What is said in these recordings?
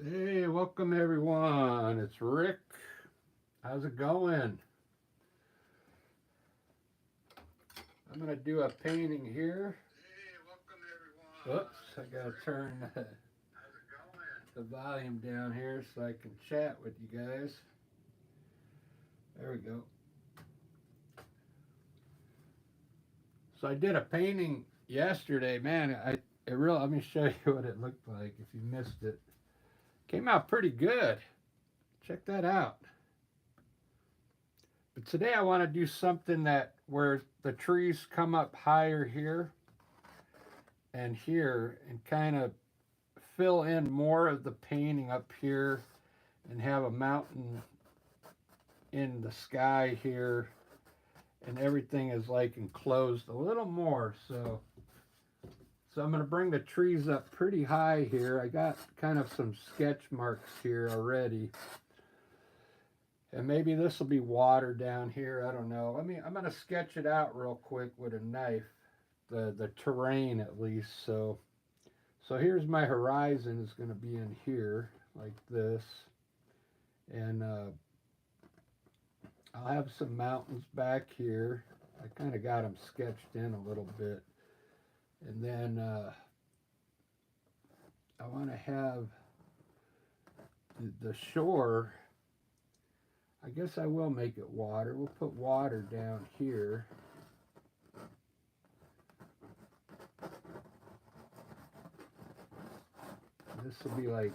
Hey, welcome everyone. It's Rick. How's it going? I'm gonna do a painting here. Hey, welcome everyone. Oops, I It's gotta Rick. turn How's it going? the volume down here so I can chat with you guys. There we go. So I did a painting yesterday, man. Let me show you what it looked like if you missed it. Came out pretty good. Check that out. But today I want to do something that where the trees come up higher here and here and kind of fill in more of the painting up here and have a mountain in the sky here and everything is like enclosed a little more. So I'm going to bring the trees up pretty high here. I got kind of some sketch marks here already, and maybe this will be water down here. I don't know. I'm going to sketch it out real quick with a knife, the terrain at least. So here's my horizon is going to be in here like this, and I'll have some mountains back here. I kind of got them sketched in a little bit, and then I want to have the shore. I guess I will make it water. We'll put water down here. This will be like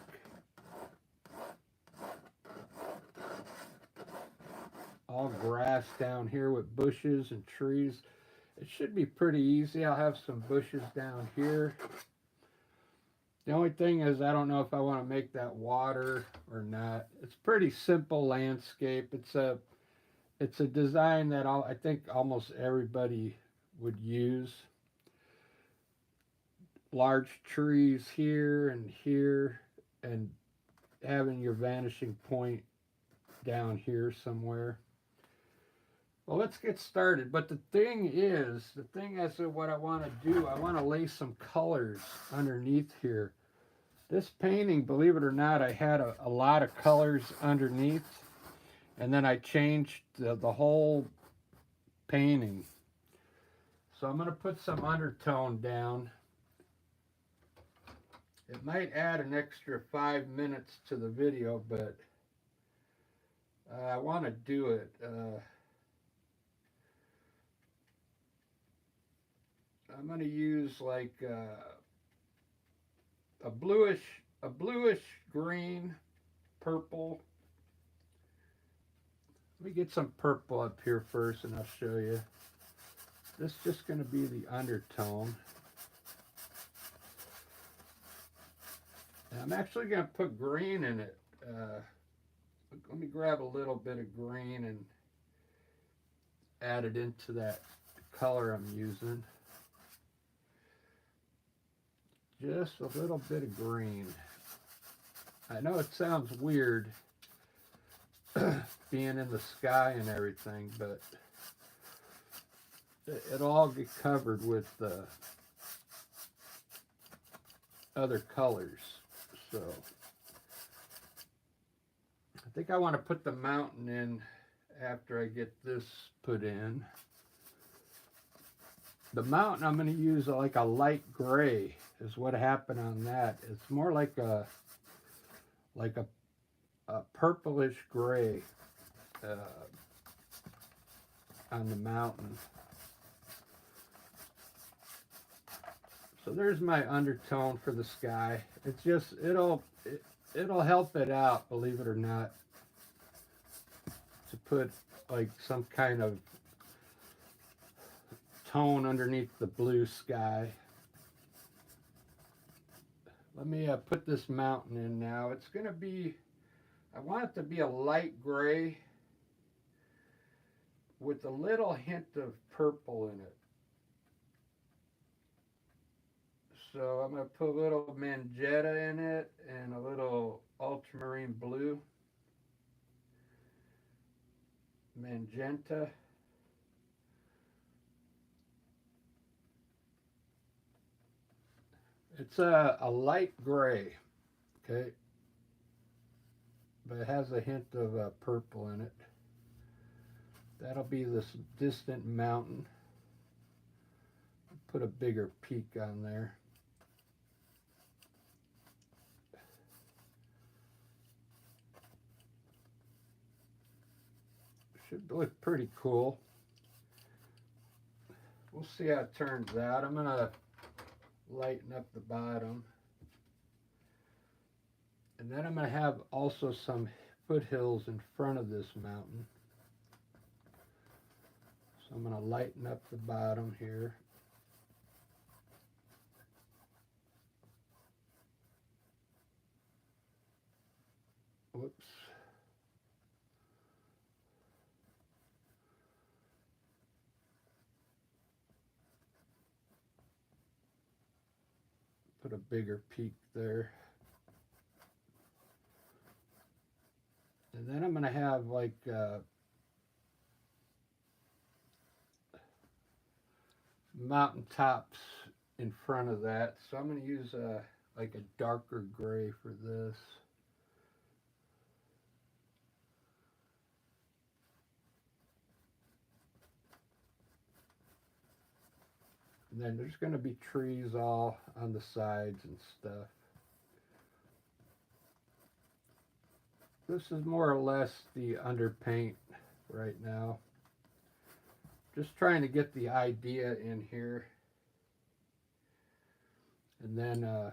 all grass down here with bushes and trees. It should be pretty easy. I'll have some bushes down here. The only thing is I don't know if I want to make that water or not. It's pretty simple landscape. It's a design that I think almost everybody would use. Large trees here and having your vanishing point down here somewhere. Well, let's get started. But the thing is what I want to do, I want to lay some colors underneath here. This painting, believe it or not, I had a lot of colors underneath, and then I changed the whole painting. So I'm going to put some undertone down. It might add an extra 5 minutes to the video, but I want to do it. I'm going to use like a bluish a bluish green, purple. Let me get some purple up here first, and I'll show you. This is just going to be the undertone. And I'm actually going to put green in it. Let me grab a little bit of green and add it into that color I'm using. Just a little bit of green. I know it sounds weird being in the sky and everything, but it'll all get covered with other colors. So I think I want to put the mountain in after I get this put in. The mountain I'm going to use like a light gray is what happened on that. It's more like a purplish gray uh, on the mountain. So there's my undertone for the sky. It's just it'll help it out, believe it or not, to put like some kind of tone underneath the blue sky. Let me put this mountain in now. It's going to be, I want it to be a light gray with a little hint of purple in it. So I'm going to put a little magenta in it and a little ultramarine blue. Magenta. It's a light gray. Okay. but it has a hint of purple in it. That'll be this distant mountain. Put a bigger peak on there. Should look pretty cool. We'll see how it turns out. I'm gonna lighten up the bottom. And then I'm gonna have also some foothills in front of this mountain. So I'm gonna lighten up the bottom here. Whoops. Put a bigger peak there. And then I'm going to have like mountaintops in front of that. So I'm going to use like a darker gray for this. And then there's going to be trees all on the sides and stuff. This is more or less the underpaint right now. Just trying to get the idea in here. And then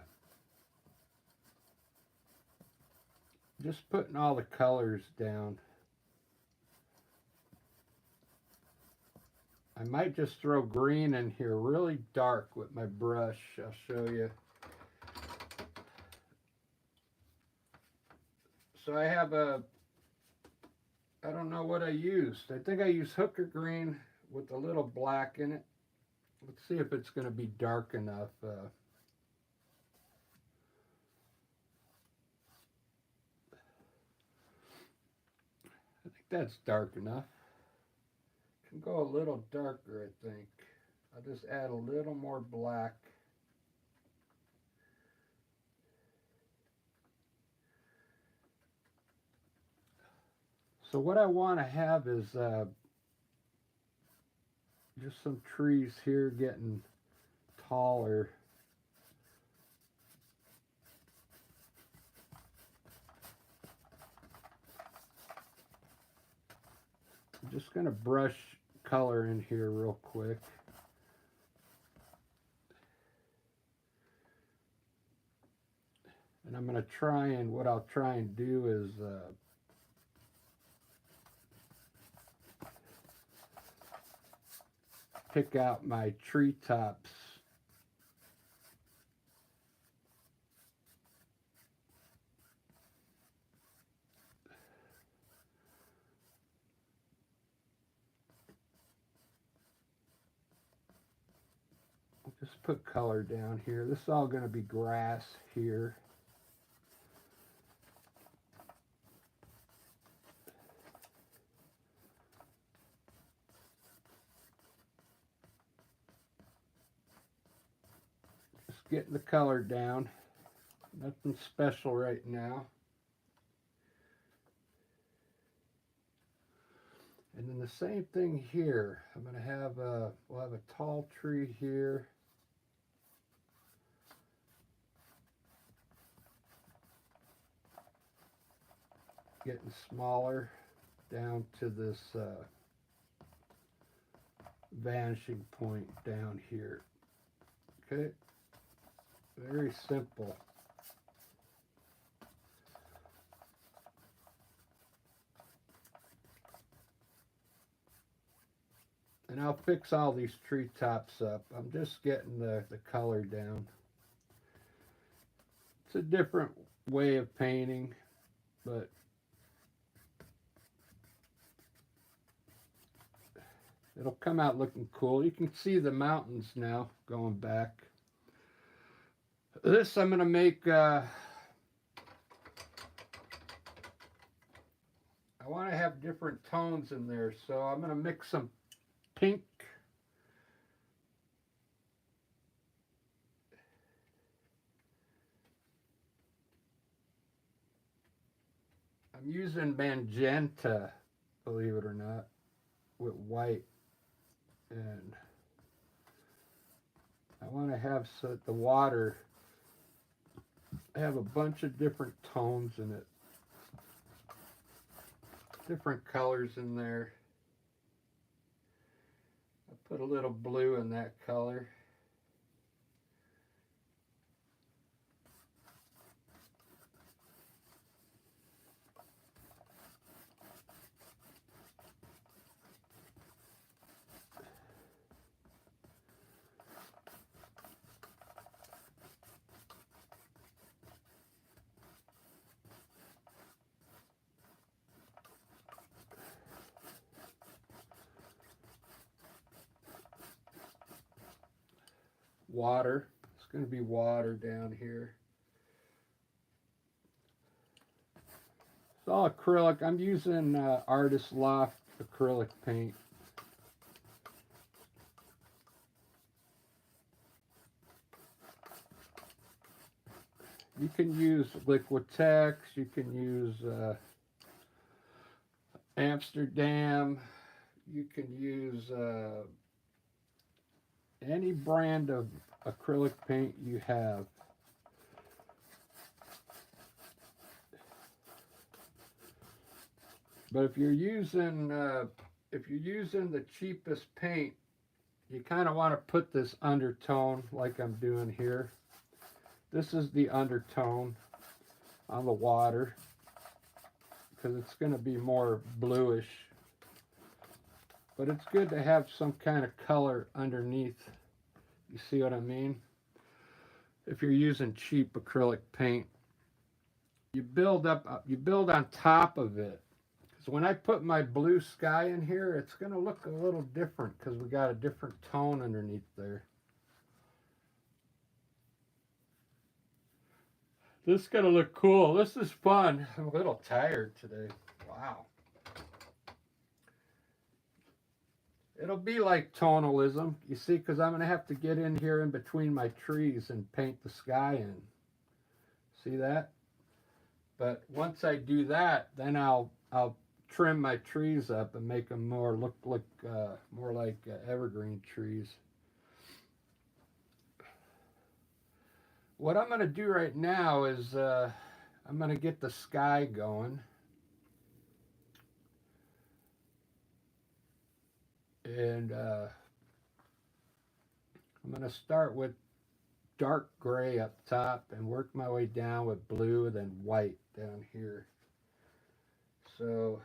just putting all the colors down. I might just throw green in here really dark with my brush. I'll show you. So I have I don't know what I used. I think I used hooker green with a little black in it. Let's see if it's going to be dark enough. I think that's dark enough. Can go a little darker, I think. I'll just add a little more black. So what I want to have is just some trees here getting taller. I'm just going to brush color in here real quick. And I'm going to try and, what I'll try and do is pick out my treetops. Just put color down here. This is all going to be grass here. Just getting the color down. Nothing special right now. And then the same thing here. I'm going to have we'll have a tall tree here. Getting smaller down to this vanishing point down here. Okay, very simple. And I'll fix all these treetops up. I'm just getting the color down. It's a different way of painting, but it'll come out looking cool. You can see the mountains now going back. This I'm going to make, I want to have different tones in there, so I'm going to mix some pink. I'm using magenta, believe it or not, with white. And I want to have the water have a bunch of different tones in it. Different colors in there. I put a little blue in that color. Water. It's going to be water down here. It's all acrylic. I'm using Artist Loft acrylic paint. You can use Liquitex. You can use Amsterdam. You can use any brand of acrylic paint you have. But if you're using the cheapest paint, you kind of want to put this undertone like I'm doing here. This is the undertone on the water because it's going to be more bluish. But it's good to have some kind of color underneath. You see what I mean? If you're using cheap acrylic paint, you build on top of it. Because when I put my blue sky in here, it's going to look a little different because we got a different tone underneath there. This is going to look cool. This is fun. I'm a little tired today. Wow. It'll be like tonalism, you see, because I'm going to have to get in here in between my trees and paint the sky in. See that? But once I do that, then I'll trim my trees up and make them more look more like evergreen trees. What I'm going to do right now is I'm going to get the sky going. And I'm going to start with dark gray up top and work my way down with blue and then white down here. So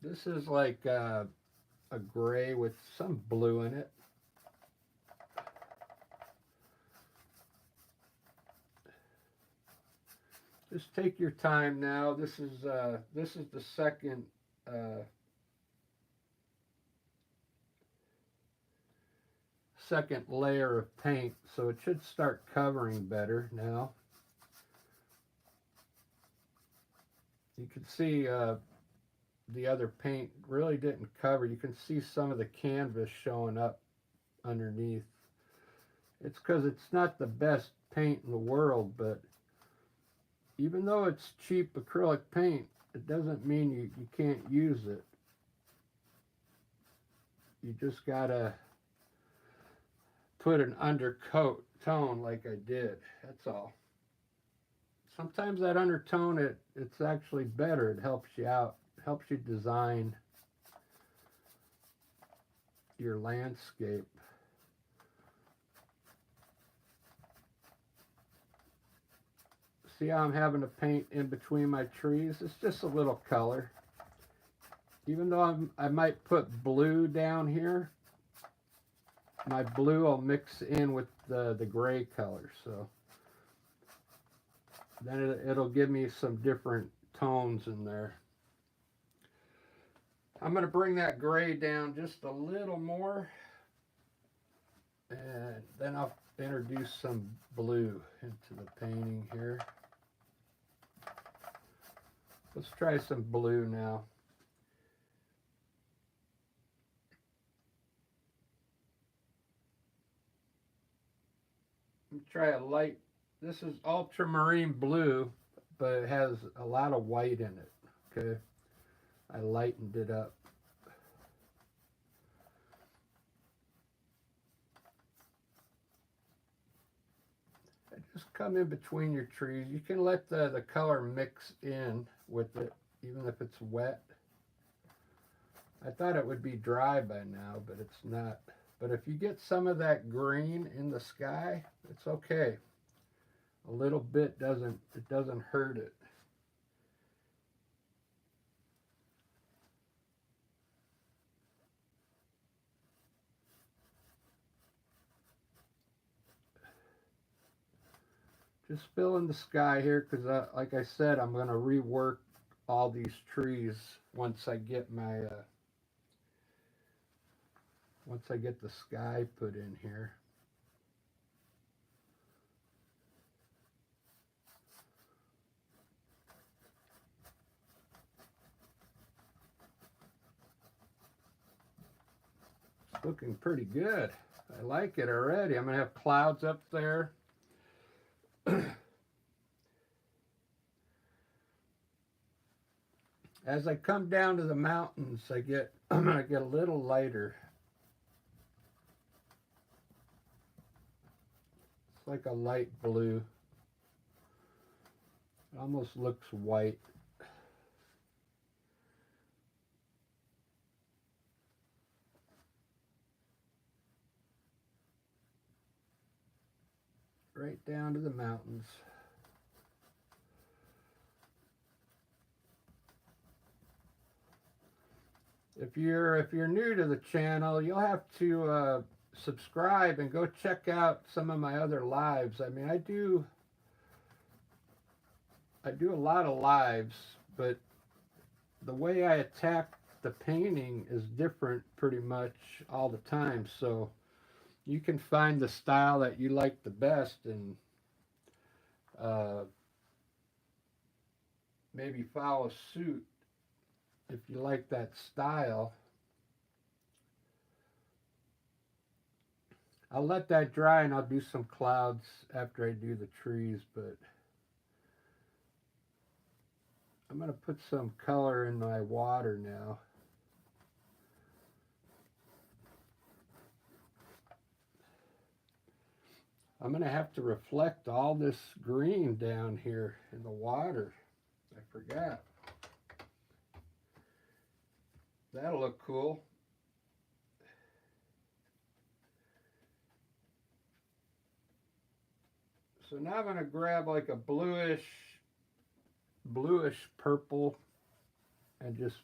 this is like a gray with some blue in it. Just take your time now. This is the second layer of paint, so it should start covering better now. You can see the other paint really didn't cover. You can see some of the canvas showing up underneath. It's because it's not the best paint in the world, but even though it's cheap acrylic paint, it doesn't mean you can't use it. You just gotta put an undercoat tone like I did. That's all. Sometimes that undertone, it's actually better. It helps you out. It helps you design your landscape. See how I'm having to paint in between my trees? It's just a little color. Even though I might put blue down here, my blue will mix in with the gray color. So then it'll give me some different tones in there. I'm going to bring that gray down just a little more. And then I'll introduce some blue into the painting here. Let's try some blue now. me try a light. This is ultramarine blue, but it has a lot of white in it. Okay, I lightened it up. Just come in between your trees. You can let the color mix in with it, even if it's wet. I thought it would be dry by now, but it's not. But if you get some of that green in the sky, it's okay. A little bit doesn't hurt it. Just fill in the sky here because, like I said, I'm going to rework all these trees once I get my once I get the sky put in here. It's looking pretty good. I like it already. I'm going to have clouds up there. As I come down to the mountains, I'm going to get a little lighter. It's like a light blue. It almost looks white. Right down to the mountains. If you're new to the channel, you'll have to subscribe and go check out some of my other lives. I mean, I do a lot of lives, but the way I attack the painting is different pretty much all the time. So you can find the style that you like the best and maybe follow suit if you like that style. I'll let that dry and I'll do some clouds after I do the trees, but I'm going to put some color in my water now. I'm going to have to reflect all this green down here in the water. I forgot. That'll look cool. So now I'm going to grab like a bluish purple and just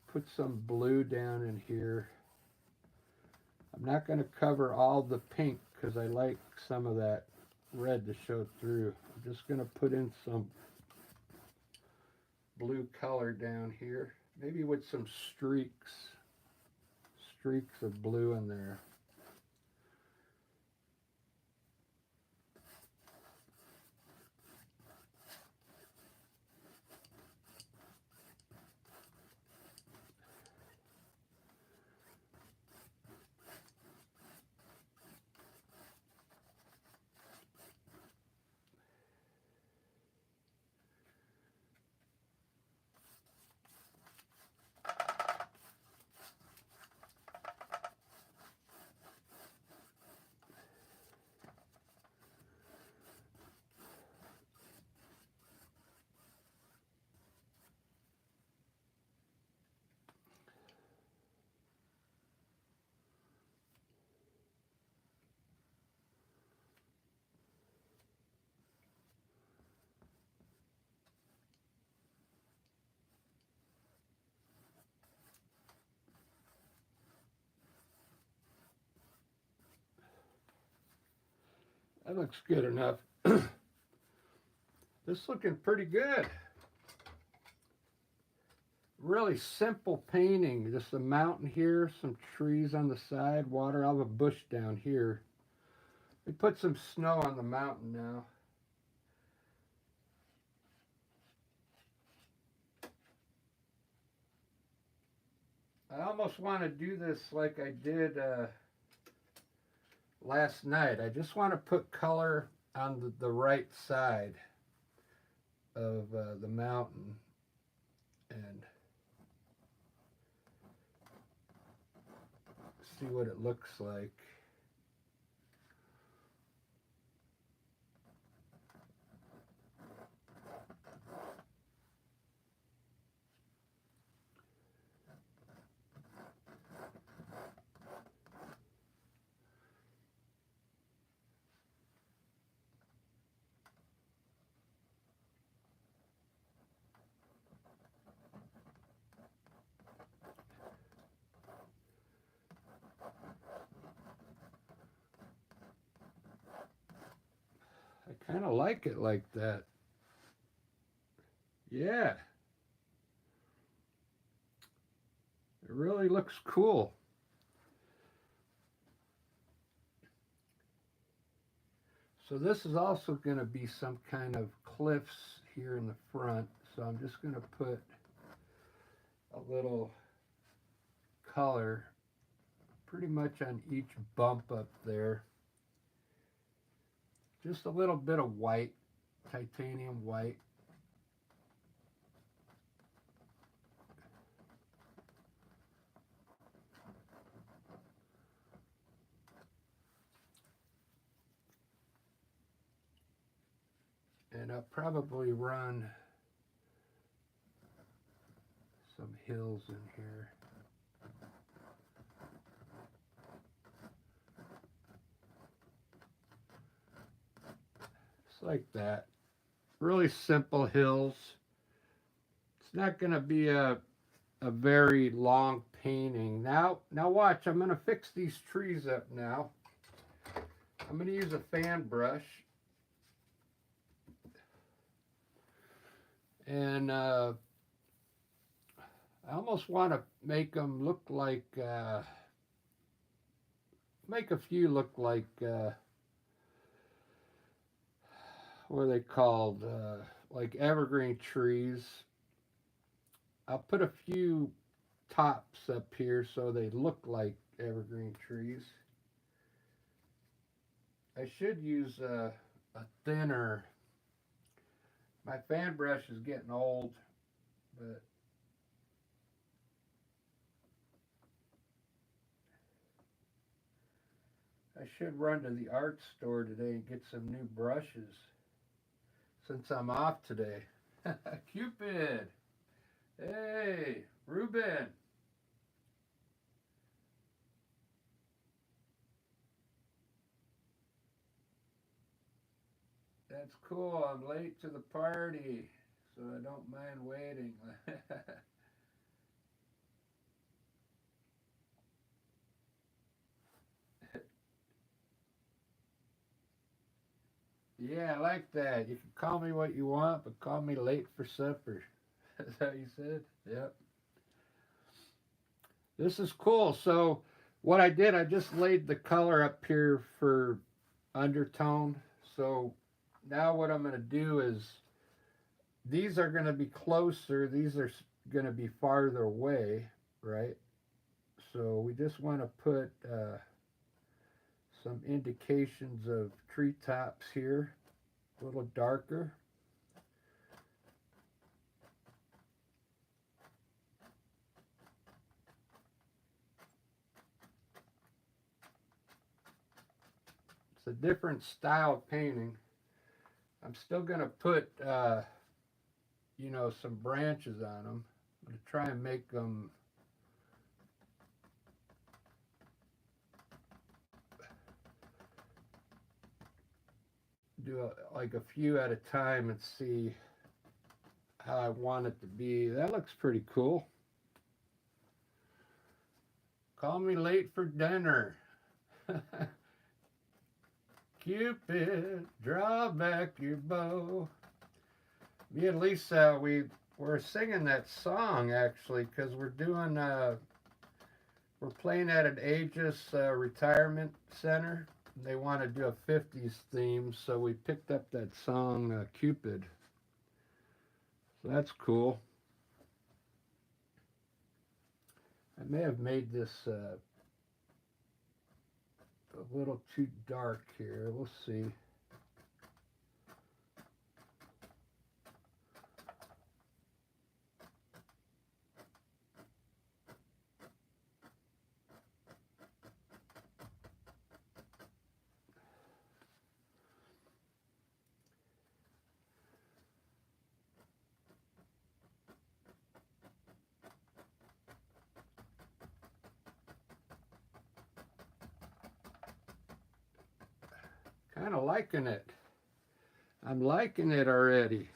put some blue down in here. I'm not going to cover all the pink because I like some of that red to show through. I'm just going to put in some blue color down here, maybe with some streaks of blue in there. That looks good enough. This looking pretty good. Really simple painting. Just a mountain here, some trees on the side, water. I have a bush down here. We put some snow on the mountain now. I almost want to do this like I did last night. I just want to put color on the right side of the mountain and see what it looks like. I kind of like it like that. Yeah. It really looks cool. So this is also going to be some kind of cliffs here in the front. So I'm just going to put a little color pretty much on each bump up there. Just a little bit of white, titanium white. And I'll probably run some hills in here. Just like that. Really simple hills. It's not going to be a very long painting. Now watch, I'm going to fix these trees up now. I'm going to use a fan brush. And I almost want to make them look like, make a few look like, what are they called? Like evergreen trees. I'll put a few tops up here so they look like evergreen trees. I should use a thinner. My fan brush is getting old, but I should run to the art store today and get some new brushes since I'm off today. Cupid! Hey, Ruben! That's cool. I'm late to the party, so I don't mind waiting. Yeah, I like that. You can call me what you want, but call me late for supper. That's how you said? Yep. This is cool. So what I did, I just laid the color up here for undertone. So now what I'm going to do is these are going to be closer. These are going to be farther away, right? So we just want to put some indications of treetops here, a little darker. It's a different style of painting. I'm still going to put, you know, some branches on them. I'm going to try and make them do like a few at a time and see how I want it to be. That looks pretty cool. Call me late for dinner. Cupid, draw back your bow. Me and Lisa, we're singing that song actually because we're doing we're playing at an Aegis retirement center. They want to do a 50s theme, so we picked up that song Cupid. So that's cool. I may have made this a little too dark here. We'll see. Kind of liking it. I'm liking it already.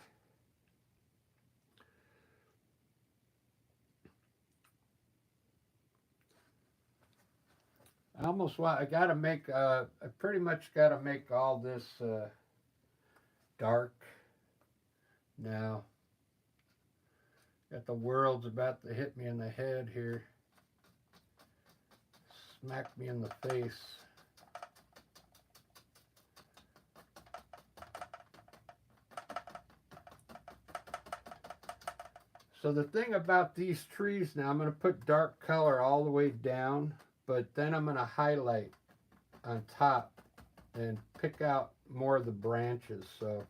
I gotta make, I pretty much gotta make all this dark now. Got the world's about to hit me in the head here. Smack me in the face. So the thing about these trees now, I'm going to put dark color all the way down, but then I'm going to highlight on top and pick out more of the branches. So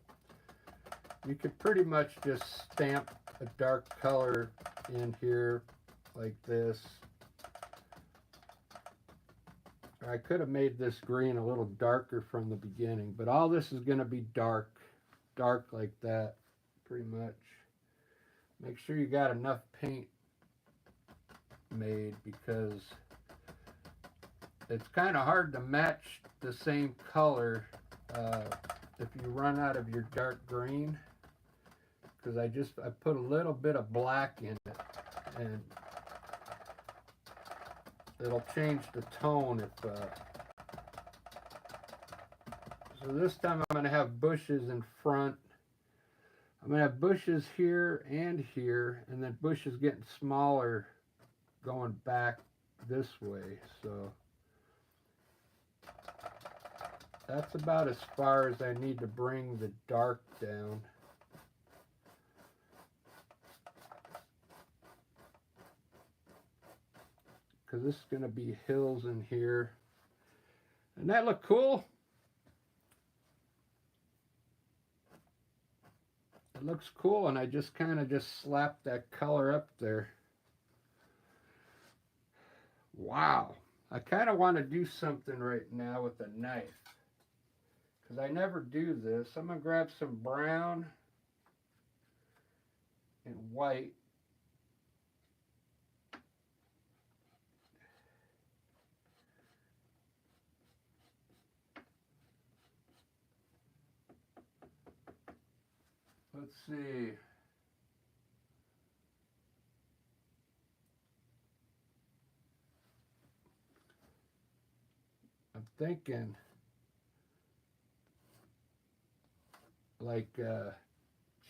you could pretty much just stamp a dark color in here like this. I could have made this green a little darker from the beginning, but all this is going to be dark like that, pretty much. Make sure you got enough paint made, because it's kind of hard to match the same color if you run out of your dark green, because I put a little bit of black in it, and it'll change the tone if so this time I'm going to have bushes in front. I'm going to have bushes here and here, and then bushes getting smaller going back this way. So that's about as far as I need to bring the dark down. Because this is going to be hills in here. And that look cool? It looks cool, and I just kind of slapped that color up there. Wow. I kind of want to do something right now with a knife, because I never do this. I'm going to grab some brown and white. Let's see. I'm thinking like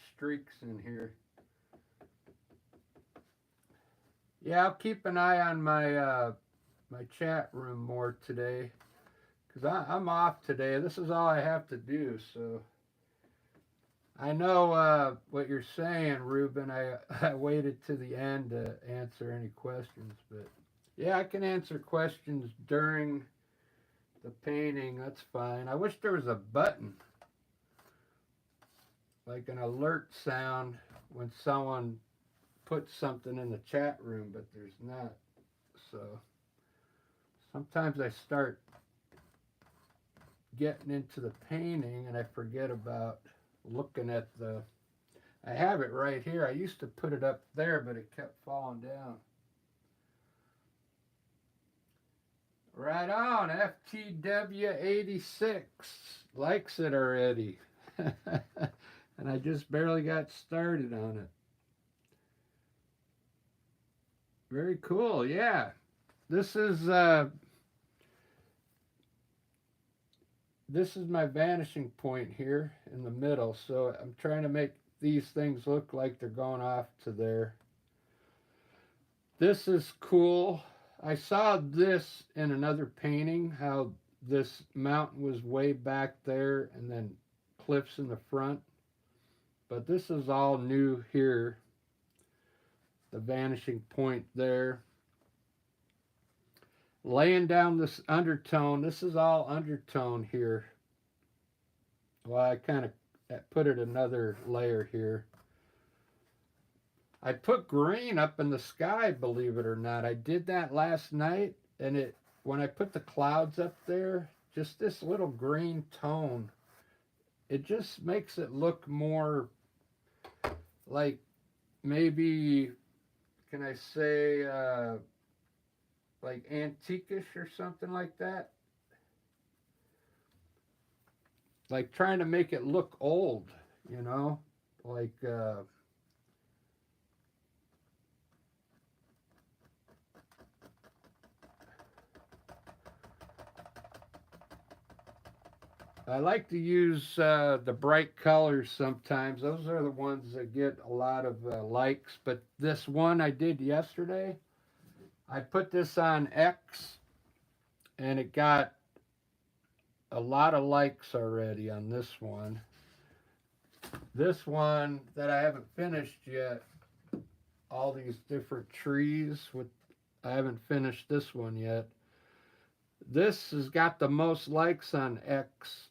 streaks in here. Yeah, I'll keep an eye on my my chat room more today, because I'm off today. This is all I have to do, so I know what you're saying, Ruben. I waited to the end to answer any questions, but yeah, I can answer questions during the painting. That's fine. I wish there was a button, like an alert sound when someone puts something in the chat room, but there's not. So sometimes I start getting into the painting and I forget about looking at the, I have it right here. I used to put it up there, but it kept falling down. Right on. FTW86 likes it already. And I just barely got started on it. Very cool. Yeah. This is my vanishing point here in the middle. So I'm trying to make these things look like they're going off to there. This is cool. I saw this in another painting, how this mountain was way back there and then cliffs in the front. But this is all new here. The vanishing point there. laying down this undertone. This is all undertone here. Well, I kind of put it another layer here. I put green up in the sky, believe it or not. I did that last night, and it when I put the clouds up there, just this little green tone, it just makes it look more like maybe, can I say, like antiquish or something like that? Like trying to make it look old, you know? Like, I like to use the bright colors sometimes. Those are the ones that get a lot of likes. But this one I did yesterday, I put this on X and it got a lot of likes already on this one. This one that I haven't finished yet, all these different trees with, I haven't finished this one yet. This has got the most likes on X,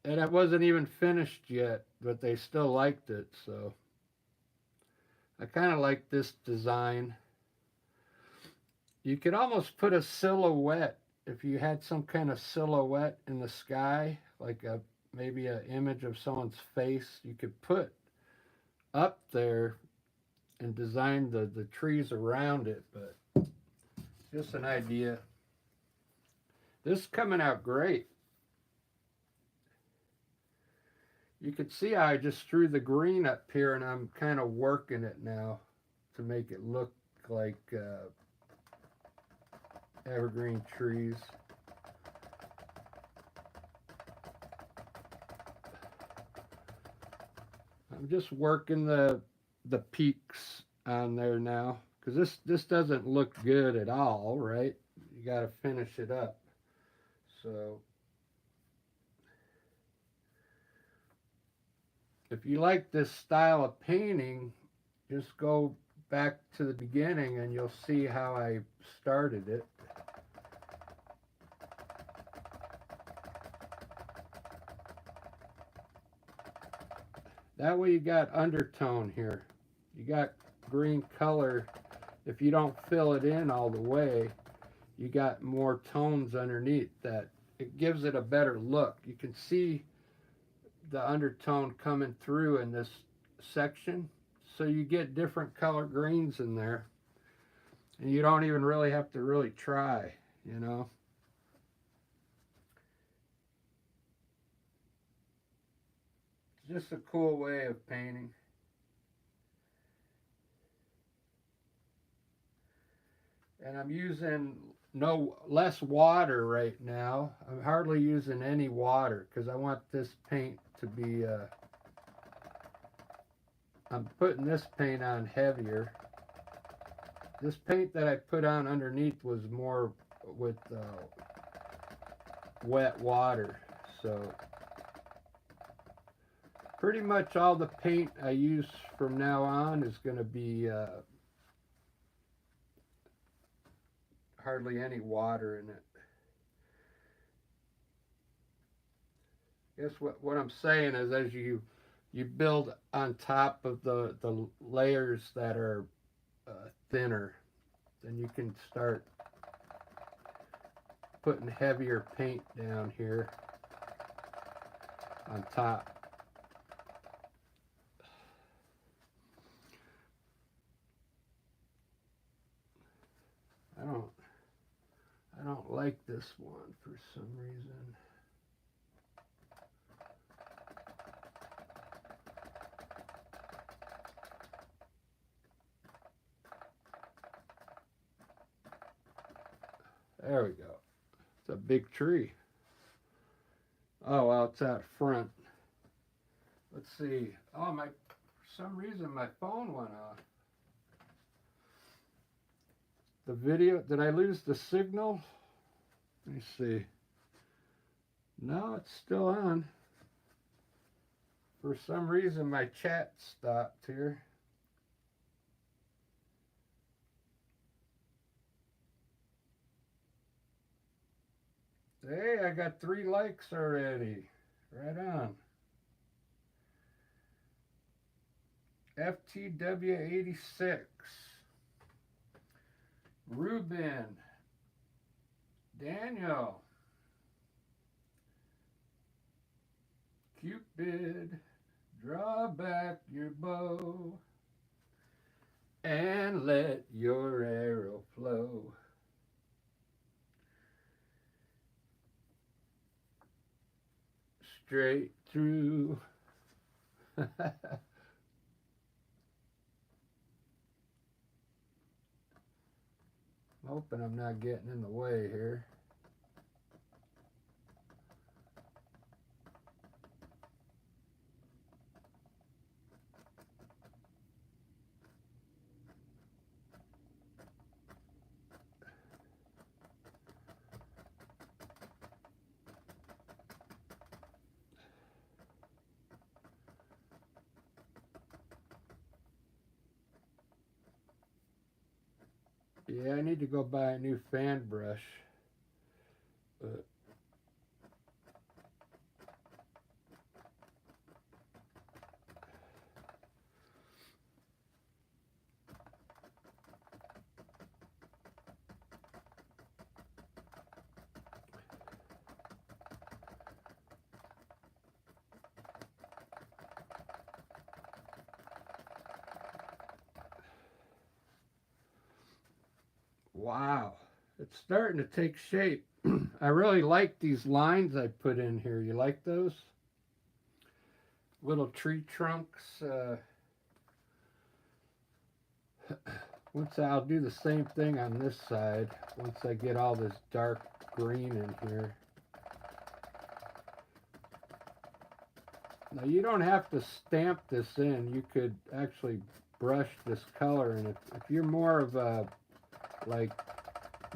and it wasn't even finished yet, but they still liked it, so I kind of like this design. You could almost put a silhouette, if you had some kind of silhouette in the sky, like a maybe an image of someone's face, you could put up there and design the trees around it, but just an idea. This is coming out great. You can see how I just threw the green up here and I'm kind of working it now to make it look like evergreen trees. I'm just working the peaks on there now because this doesn't look good at all, right? You got to finish it up. So if you like this style of painting, just go back to the beginning and you'll see how I started it. That way you got undertone here. You got green color. If you don't fill it in all the way, you got more tones underneath that. It gives it a better look. You can see the undertone coming through in this section. So you get different color greens in there. And you don't even really have to really try, you know. It's just a cool way of painting. And I'm using less water right now. I'm hardly using any water because I want this paint to be, I'm putting this paint on heavier. This paint that I put on underneath was more with wet water. So pretty much all the paint I use from now on is going to be hardly any water in it. I guess what I'm saying is as you build on top of the layers that are thinner, then you can start putting heavier paint down here on top. I don't like this one for some reason. There we go. It's a big tree. Oh, well, it's out front. Let's see. Oh, for some reason my phone went off. The video, did I lose the signal? Let me see. No, it's still on. For some reason my chat stopped here. Hey, I got 3 likes already. Right on. FTW86. Ruben. Daniel. Cupid. Draw back your bow and let your arrow flow. Straight through. Hoping I'm not getting in the way here. Yeah, I need to go buy a new fan brush. But wow, it's starting to take shape. I really like these lines I put in here. You like those? Little tree trunks. Once I'll do the same thing on this side. Once I get all this dark green in here. Now you don't have to stamp this in. You could actually brush this color, and if you're more of a like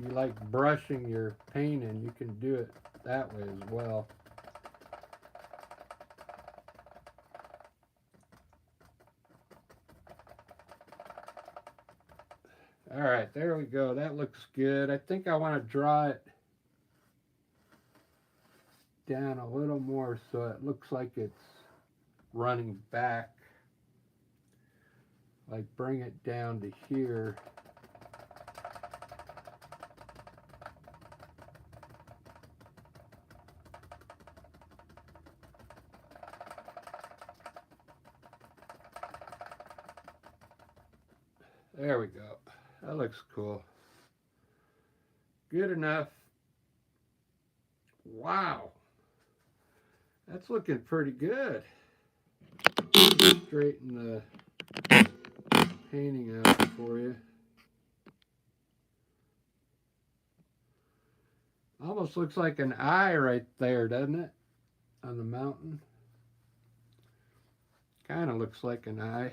you like brushing your paint in, you can do it that way as well. All right, there we go. That looks good. I think I want to draw it down a little more so it looks like it's running back. Like bring it down to here. There we go. That looks cool. Good enough. Wow. That's looking pretty good. Straighten the painting out for you. Almost looks like an eye right there, doesn't it? On the mountain. Kind of looks like an eye.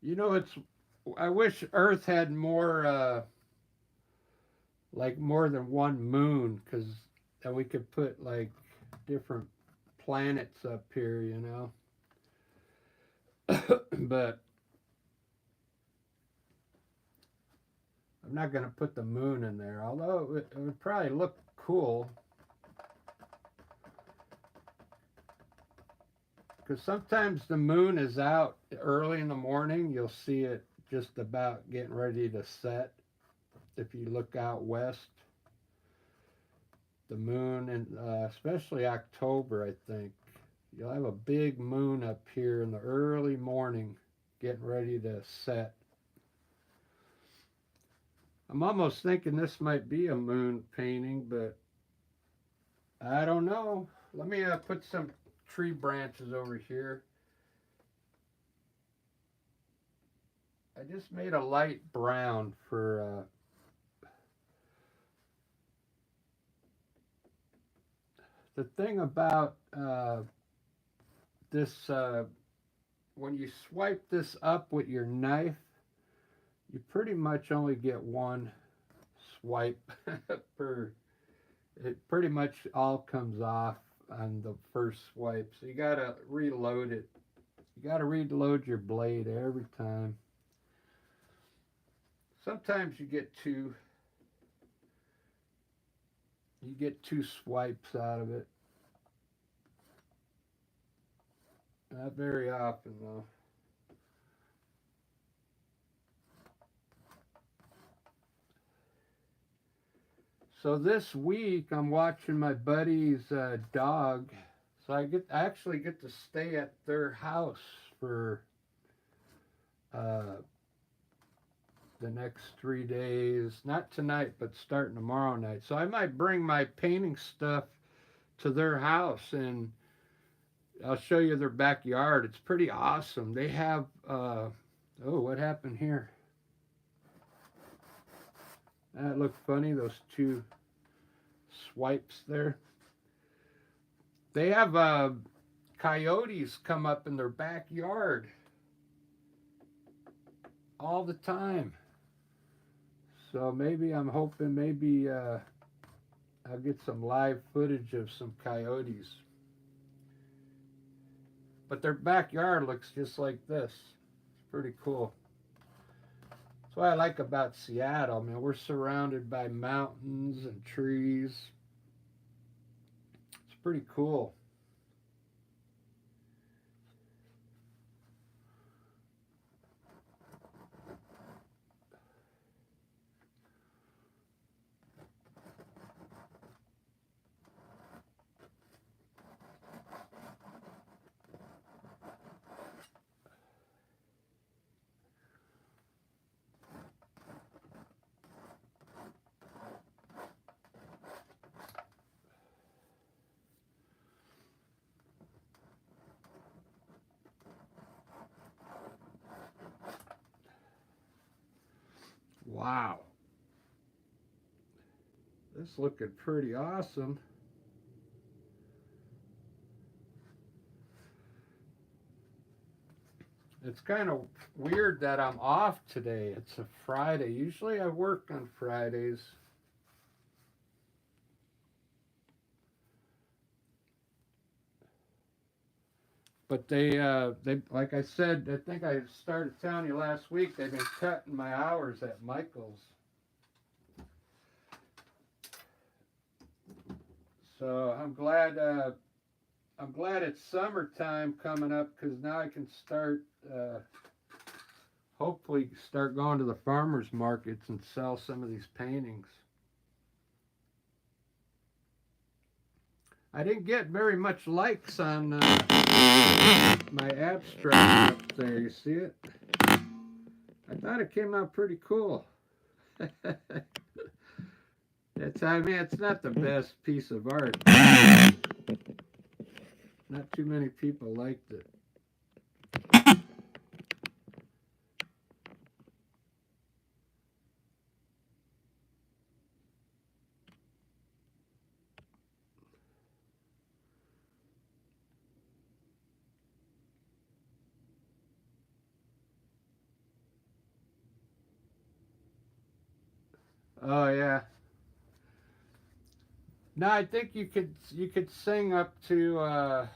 You know, I wish Earth had more, like more than one moon, because then we could put like different planets up here, you know. But I'm not going to put the moon in there, although it would probably look cool. Because sometimes the moon is out early in the morning. You'll see it just about getting ready to set. If you look out west, the moon, and especially October, I think, you'll have a big moon up here in the early morning getting ready to set. I'm almost thinking this might be a moon painting, but I don't know. Let me put some tree branches over here. I just made a light brown for the thing about this, when you swipe this up with your knife, you pretty much only get one swipe per, it pretty much all comes off on the first swipe, so you gotta reload it. You gotta reload your blade every time. sometimes you get two swipes out of it. Not very often though. So this week I'm watching my buddy's dog. So I actually get to stay at their house for the next 3 days. Not tonight, but starting tomorrow night. So I might bring my painting stuff to their house and I'll show you their backyard. It's pretty awesome. They have, oh, what happened here? That looked funny, those two swipes there. They have coyotes come up in their backyard all the time. So maybe I'm hoping maybe I'll get some live footage of some coyotes. But their backyard looks just like this. It's pretty cool. That's what I like about Seattle. I mean, we're surrounded by mountains and trees. It's pretty cool. Wow. This looking pretty awesome. It's kind of weird that I'm off today. It's a Friday. Usually I work on Fridays. But they like I said, I think I started telling you last week, they've been cutting my hours at Michael's. So I'm glad it's summertime coming up because now I can start hopefully start going to the farmers markets and sell some of these paintings. I didn't get very much likes on my abstract up there. You see it? I thought it came out pretty cool. It's not the best piece of art. Not too many people liked it. Oh yeah. No, I think you could sing up to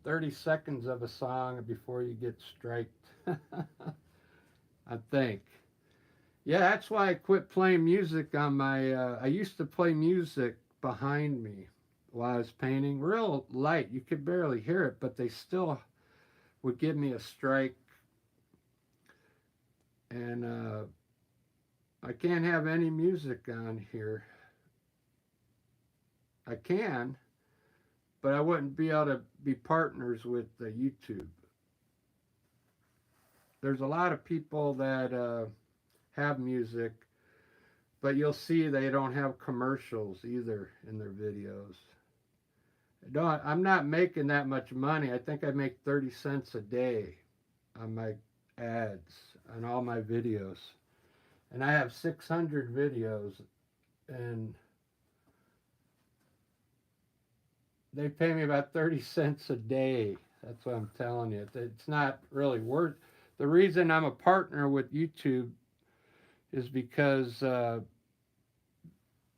30 seconds of a song before you get striked. I think. Yeah, that's why I quit playing music on my. I used to play music behind me while I was painting, real light. You could barely hear it, but they still would give me a strike. And I can't have any music on here. I can, but I wouldn't be able to be partners with YouTube. There's a lot of people that have music, but you'll see they don't have commercials either in their videos. I'm not making that much money. I think I make 30 cents a day on my ads on all my videos. And I have 600 videos and they pay me about 30 cents a day. That's what I'm telling you. It's not really worth. The reason I'm a partner with YouTube is because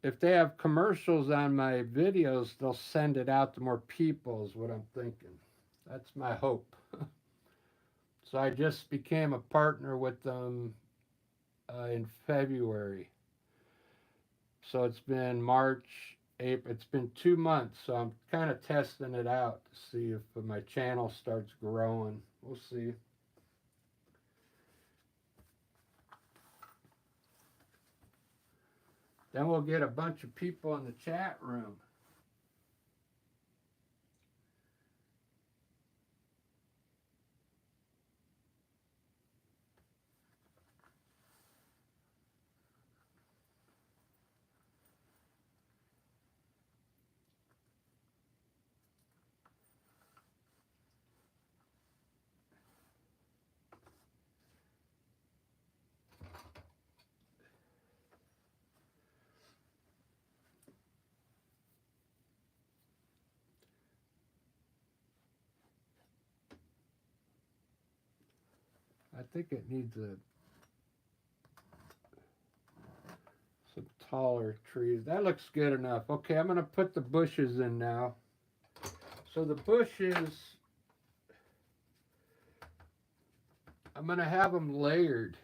if they have commercials on my videos, they'll send it out to more people, is what I'm thinking. That's my hope. So I just became a partner with them in February. So it's been March, April. It's been 2 months. So I'm kind of testing it out to see if my channel starts growing. We'll see. Then we'll get a bunch of people in the chat room. I think it needs some taller trees. That looks good enough. Okay, I'm going to put the bushes in now. So the bushes, I'm going to have them layered.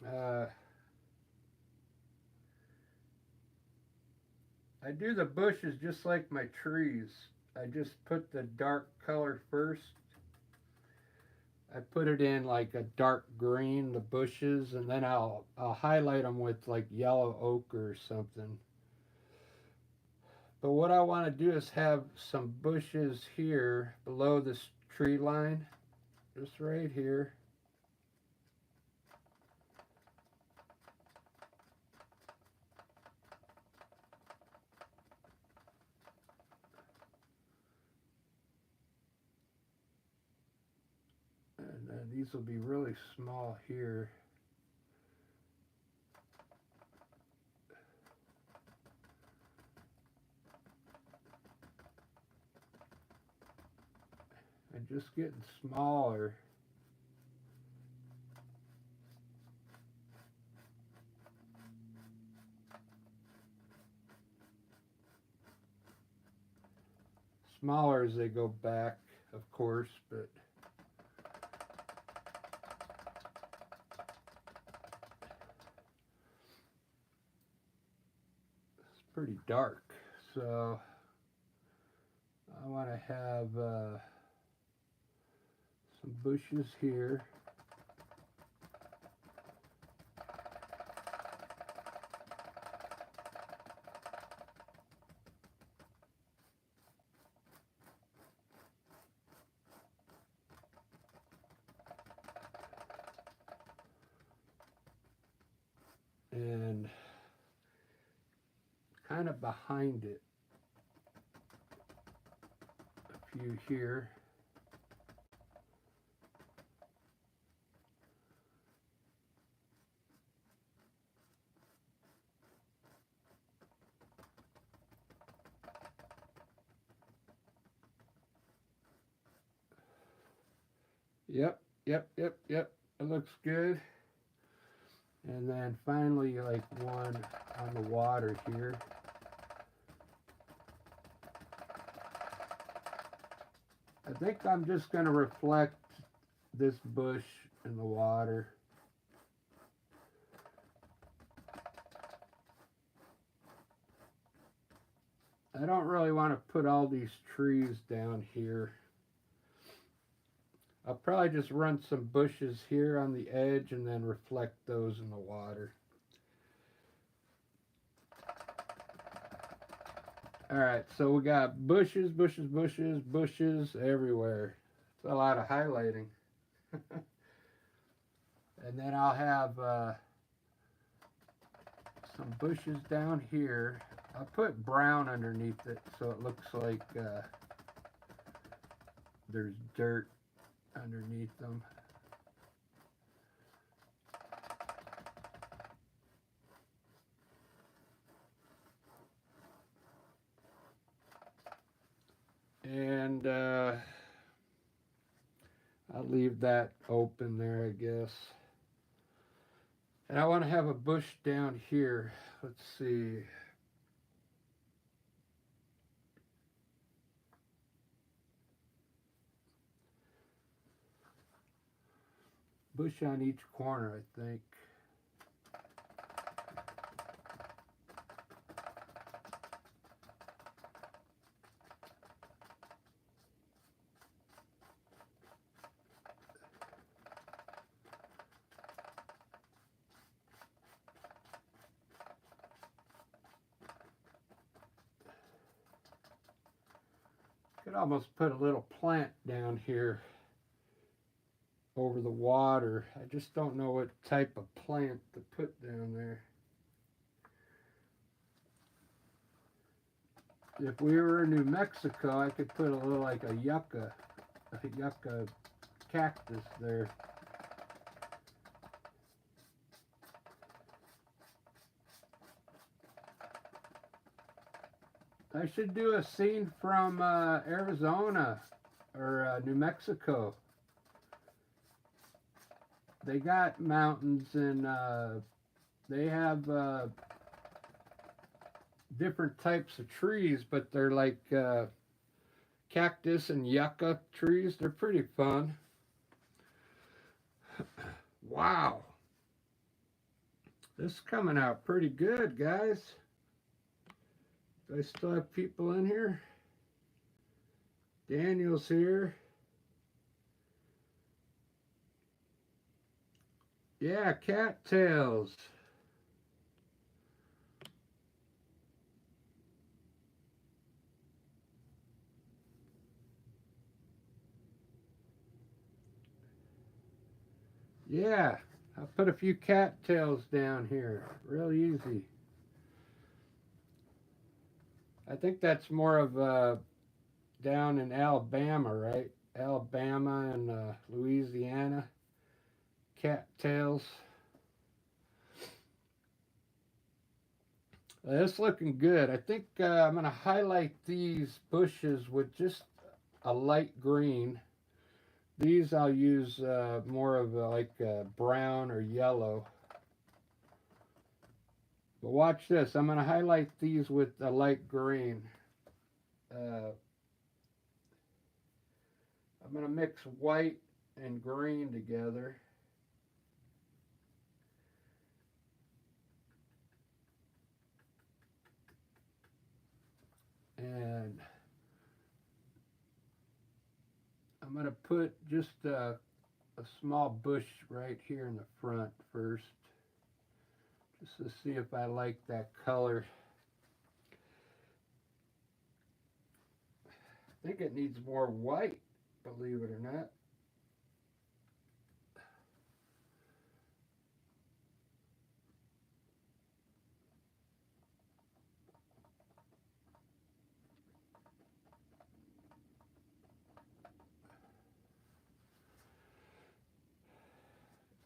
I do the bushes just like my trees. I just put the dark color first. I put it in like a dark green, the bushes, and then I'll highlight them with like yellow ochre or something. But what I want to do is have some bushes here below this tree line, just right here. And then these will be really small here. And just getting smaller. Smaller as they go back, of course, but it's pretty dark. So I want to have some bushes here. And kind of behind it, a few here. Yep. It looks good. And then finally, like one on the water here. I think I'm just going to reflect this bush in the water. I don't really want to put all these trees down here. I'll probably just run some bushes here on the edge and then reflect those in the water. Alright, so we got bushes everywhere. It's a lot of highlighting. And then I'll have some bushes down here. I'll put brown underneath it so it looks like there's dirt underneath them. And I'll leave that open there, I guess. And I want to have a bush down here. Let's see. bush on each corner, I think. Could almost put a little plant down here over the water. I just don't know what type of plant to put down there. If we were in New Mexico, I could put a little like a yucca cactus there. I should do a scene from Arizona or New Mexico. They got mountains and they have different types of trees, but they're like cactus and yucca trees. They're pretty fun. Wow. This is coming out pretty good, guys. Do I still have people in here? Daniel's here. Yeah, cattails. Yeah, I'll put a few cattails down here. Real easy. I think that's more of down in Alabama, right? Alabama and Louisiana. Cattails. It's looking good. I think I'm going to highlight these bushes with just a light green. These I'll use more of like brown or yellow. But watch this. I'm going to highlight these with a light green. I'm going to mix white and green together. And I'm going to put just a small bush right here in the front first, just to see if I like that color. I think it needs more white, believe it or not.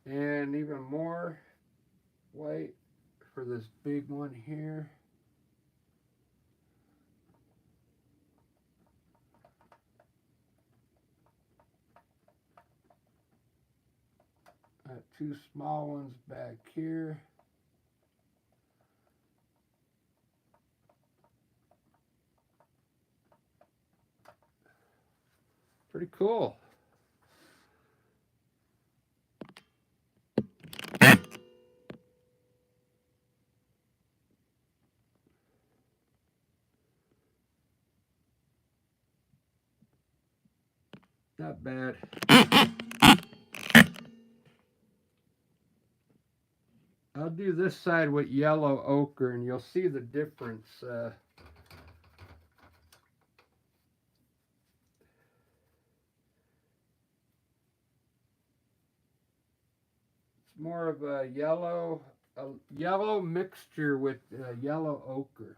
And even more white for this big one here. Got two small ones back here. Pretty cool. Not bad. I'll do this side with yellow ochre and you'll see the difference. It's more of a yellow mixture with yellow ochre.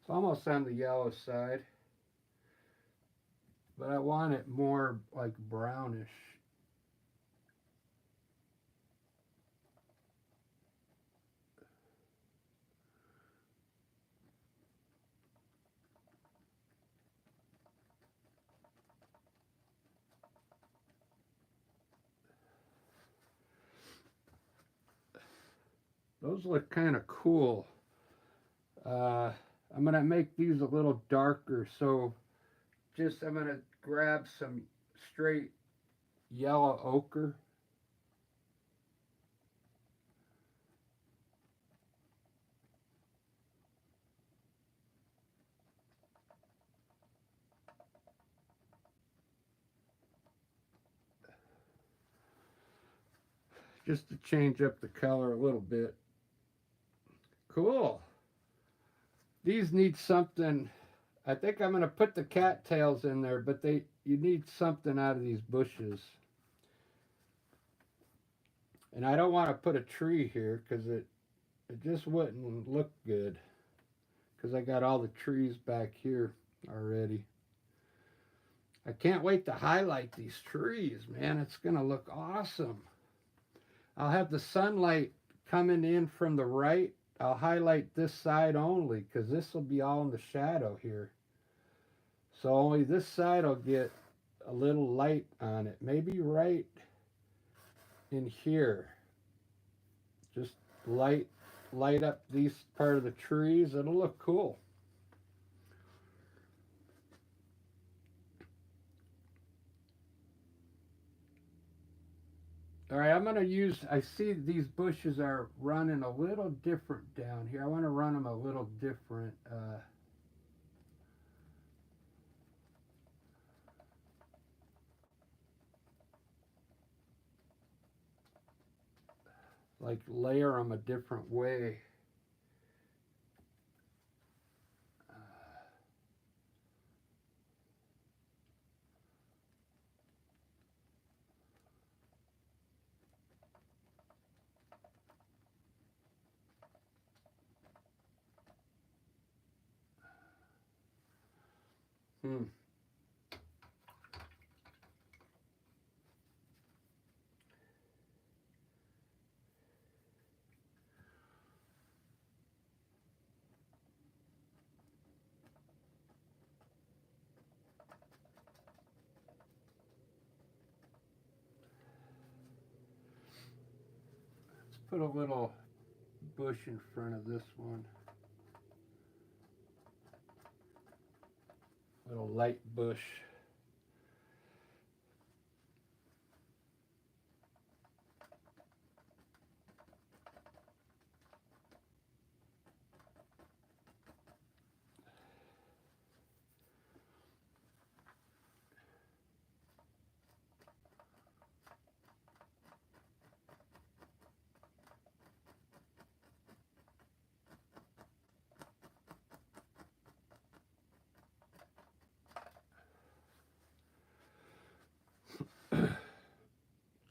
It's almost on the yellow side, but I want it more like brownish. Those look kind of cool. I'm going to make these a little darker, so I'm going to grab some straight yellow ochre. Just to change up the color a little bit. Cool. These need something. I think I'm going to put the cattails in there, but you need something out of these bushes. And I don't want to put a tree here because it just wouldn't look good. Because I got all the trees back here already. I can't wait to highlight these trees, man. It's going to look awesome. I'll have the sunlight coming in from the right. I'll highlight this side only because this will be all in the shadow here. So only this side will get a little light on it. Maybe right in here. Just light up these part of the trees. It'll look cool. All right, I'm going to use, I see these bushes are running a little different down here. I want to run them a little different. Like layer them a different way. Hmm. Let's put a little bush in front of this one. Little light bush.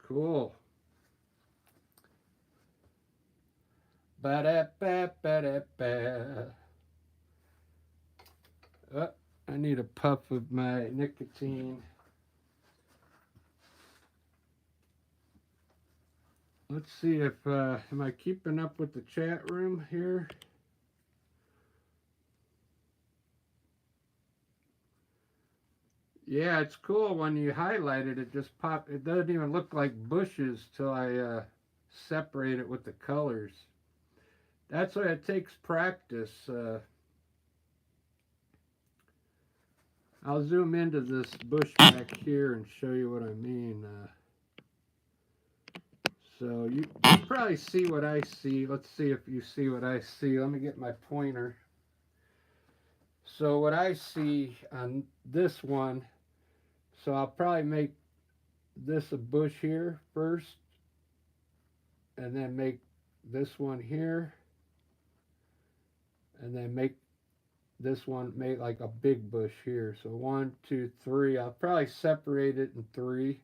Cool. Ba-da-ba-ba-da-ba. Oh, I need a puff of my nicotine. Let's see if, am I keeping up with the chat room here? Yeah, it's cool when you highlight it, it just pop. It doesn't even look like bushes till I separate it with the colors. That's why it takes practice. I'll zoom into this bush back here and show you what I mean. So you probably see what I see. Let's see if you see what I see. Let me get my pointer. So what I see on this one, so I'll probably make this a bush here first, and then make this one here, and then make this one make like a big bush here. So 1, 2, 3. I'll probably separate it in 3.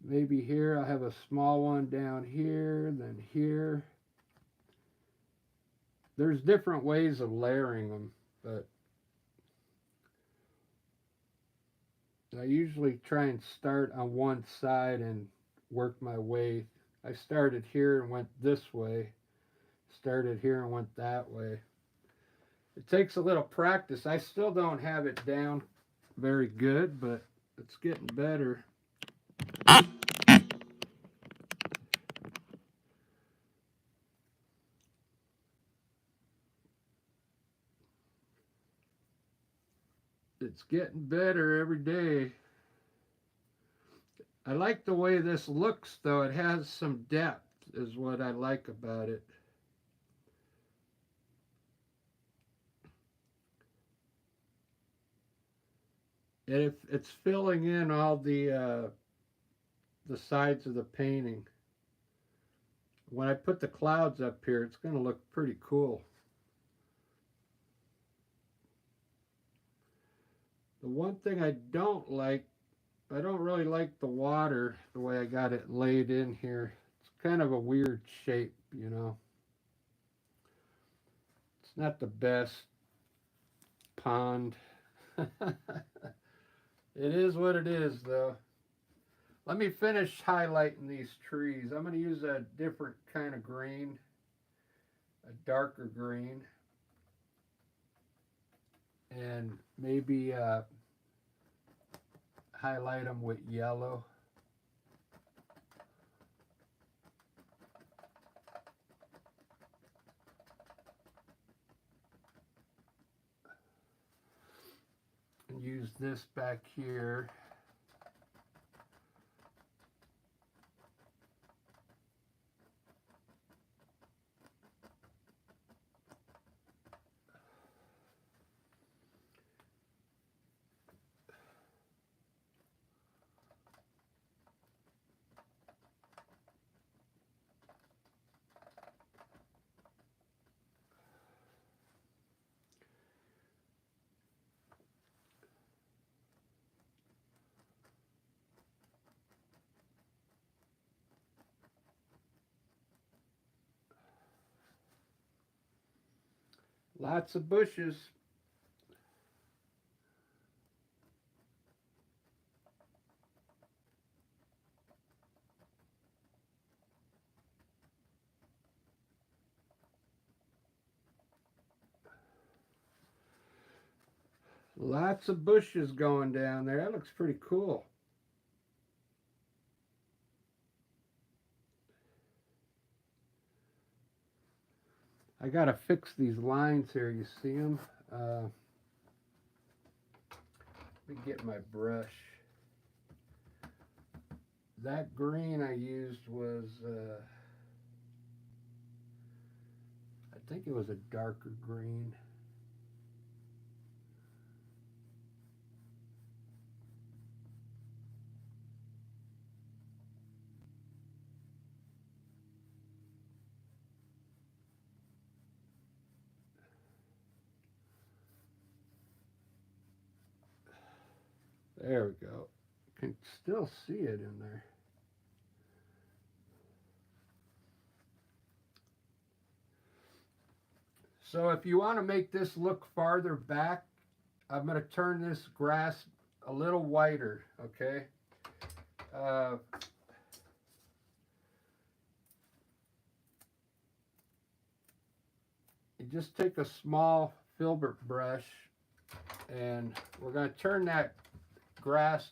Maybe here I'll have a small one down here, then here. There's different ways of layering them, but I usually try and start on one side and work my way. I started here and went this way, started here and went that way. It takes a little practice. I still don't have it down very good, but it's getting better. It's getting better every day. I like the way this looks, though. It has some depth, is what I like about it. And it's filling in all the sides of the painting. When I put the clouds up here, it's going to look pretty cool. The one thing I don't really like the water, the way I got it laid in here. It's kind of a weird shape, you know. It's not the best pond. It is what it is, though. Let me finish highlighting these trees. I'm going to use a different kind of green, a darker green, and maybe highlight them with yellow. And use this back here. Lots of bushes. Lots of bushes going down there. That looks pretty cool. I gotta fix these lines here. You see them? Let me get my brush. That green I used was, I think it was a darker green. There we go. Can still see it in there. So if you want to make this look farther back, I'm going to turn this grass a little whiter, okay? You just take a small filbert brush and we're going to turn that grass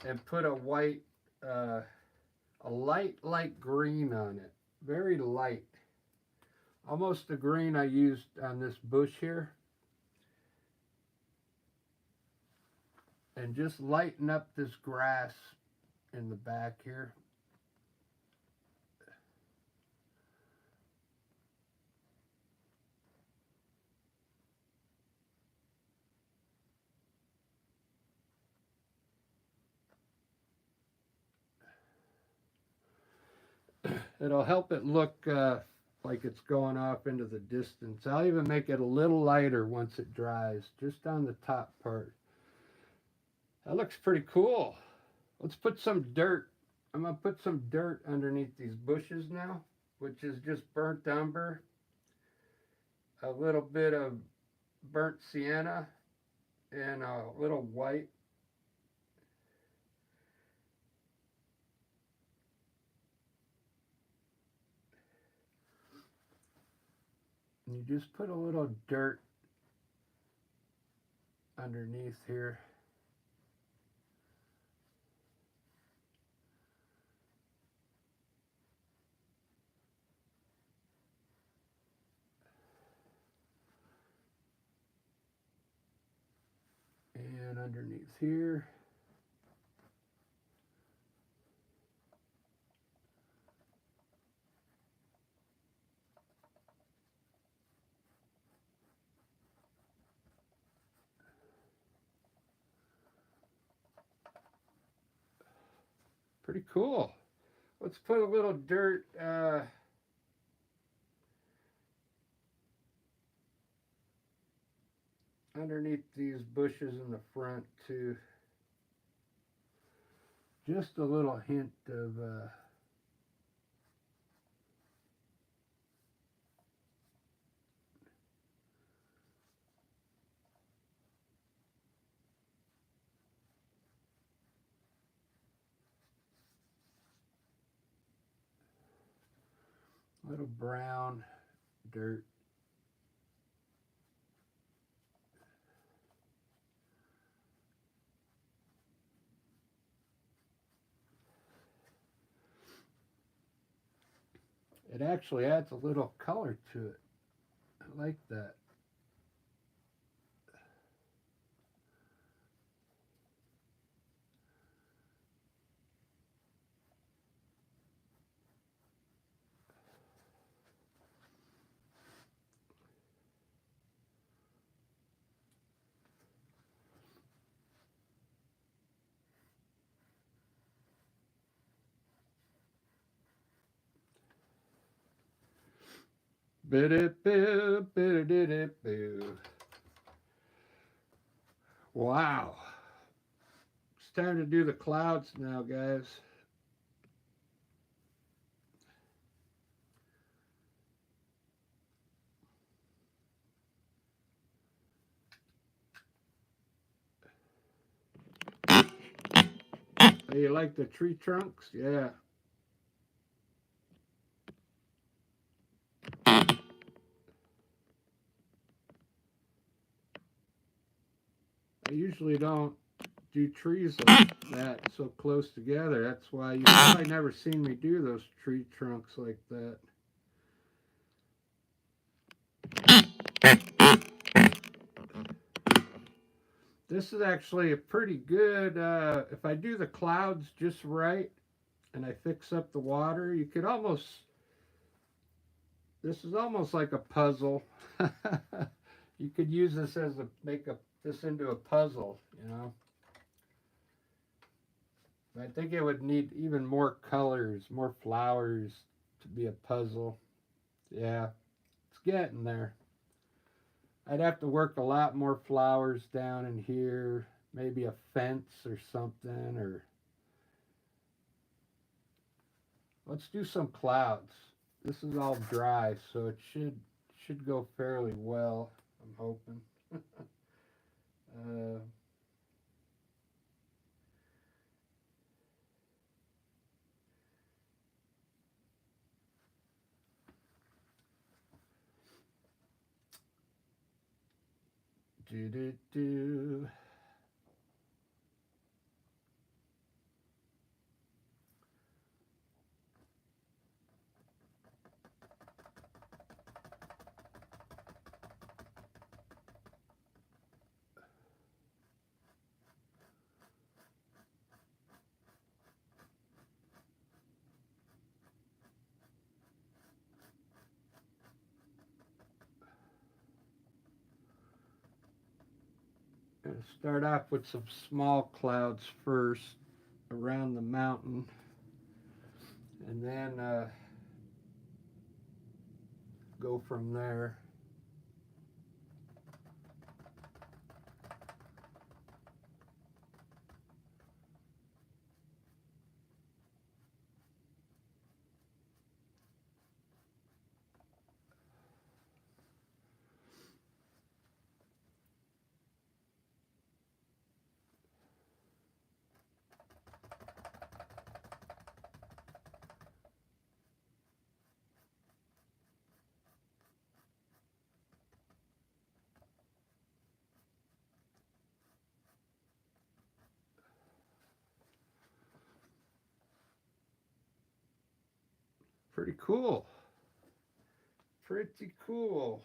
and put a white, a light green on it. Very light. Almost the green I used on this bush here. And just lighten up this grass in the back here. It'll help it look like it's going off into the distance. I'll even make it a little lighter once it dries, just on the top part. That looks pretty cool. Let's put some dirt. I'm going to put some dirt underneath these bushes now, which is just burnt umber, a little bit of burnt sienna, and a little white. And you just put a little dirt underneath here. And underneath here. Pretty cool. Let's put a little dirt underneath these bushes in the front too. Just a little hint of little brown dirt. It actually adds a little color to it. I like that. Biddy-boo, biddy-diddy-boo. Wow. It's time to do the clouds now, guys. Hey, you like the tree trunks? Yeah. I usually don't do trees like that so close together. That's why you've probably never seen me do those tree trunks like that. This is actually a pretty good, if I do the clouds just right and I fix up the water, you could almost, this is almost like a puzzle. You could use this as this into a puzzle, you know. I think it would need even more colors, more flowers to be a puzzle. Yeah, it's getting there. I'd have to work a lot more flowers down in here, maybe a fence or something, or let's do some clouds. This is all dry, so it should go fairly well, I'm hoping. uh, do do do. Gonna start off with some small clouds first around the mountain, and then go from there. Pretty cool. Pretty cool.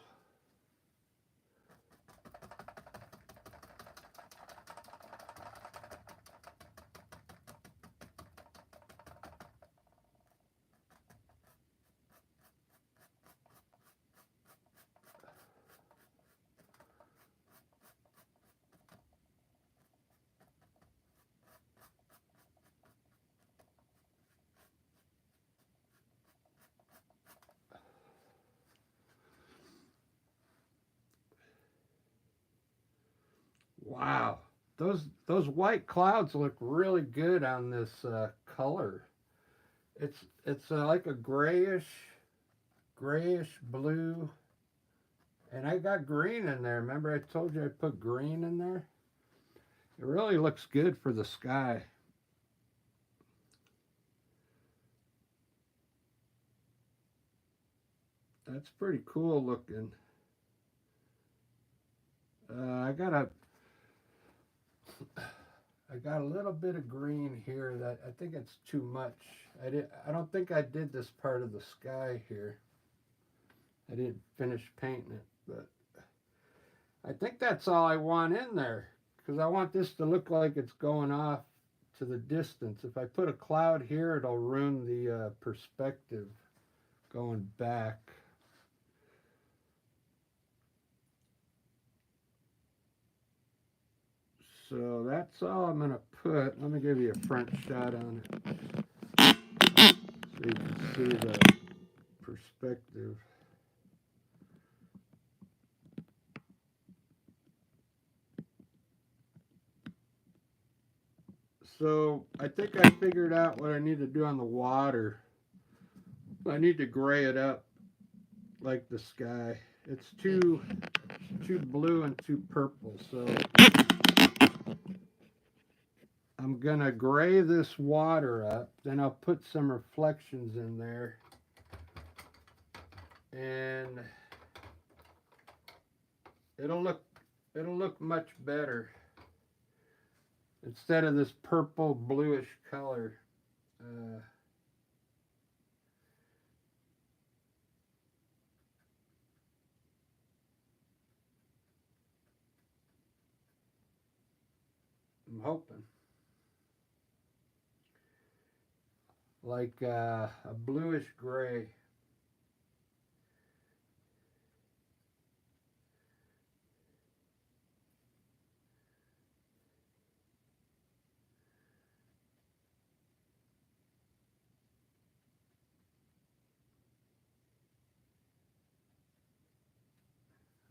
Wow, those white clouds look really good on this color. It's like a grayish blue, and I got green in there. Remember I told you I put green in there? It really looks good for the sky. That's pretty cool looking. I got a little bit of green here that I think it's too much. I don't think I did this part of the sky here. I didn't finish painting it, but I think that's all I want in there because I want this to look like it's going off to the distance. If I put a cloud here, it'll ruin the perspective going back. So that's all I'm going to put. Let me give you a front shot on it so you can see the perspective. So I think I figured out what I need to do on the water. I need to gray it up like the sky. It's too blue and too purple. So I'm gonna gray this water up. Then I'll put some reflections in there, and it'll look much better instead of this purple bluish color. I'm hoping like a bluish gray.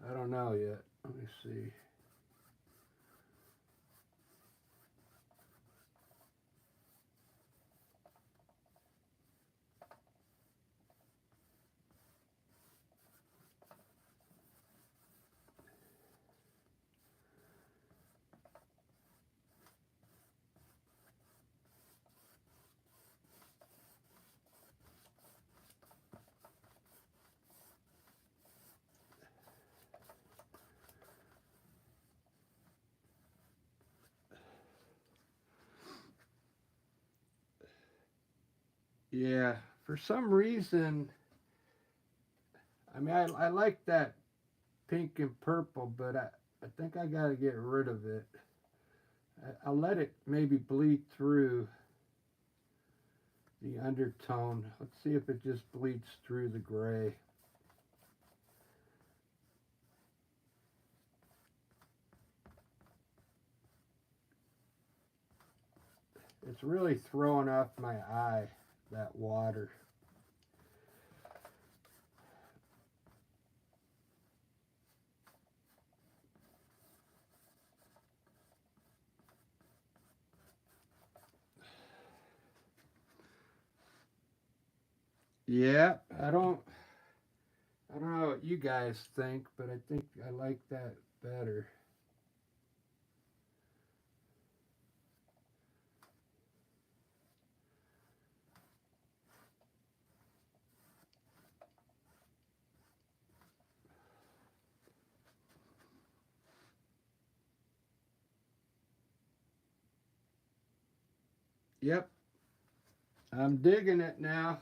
I don't know yet. Let me see. Yeah, for some reason, I mean, I like that pink and purple, but I think I got to get rid of it. I'll let it maybe bleed through the undertone. Let's see if it just bleeds through the gray. It's really throwing off my eye, that water. Yeah, I don't know what you guys think, but I think I like that better. Yep, I'm digging it now.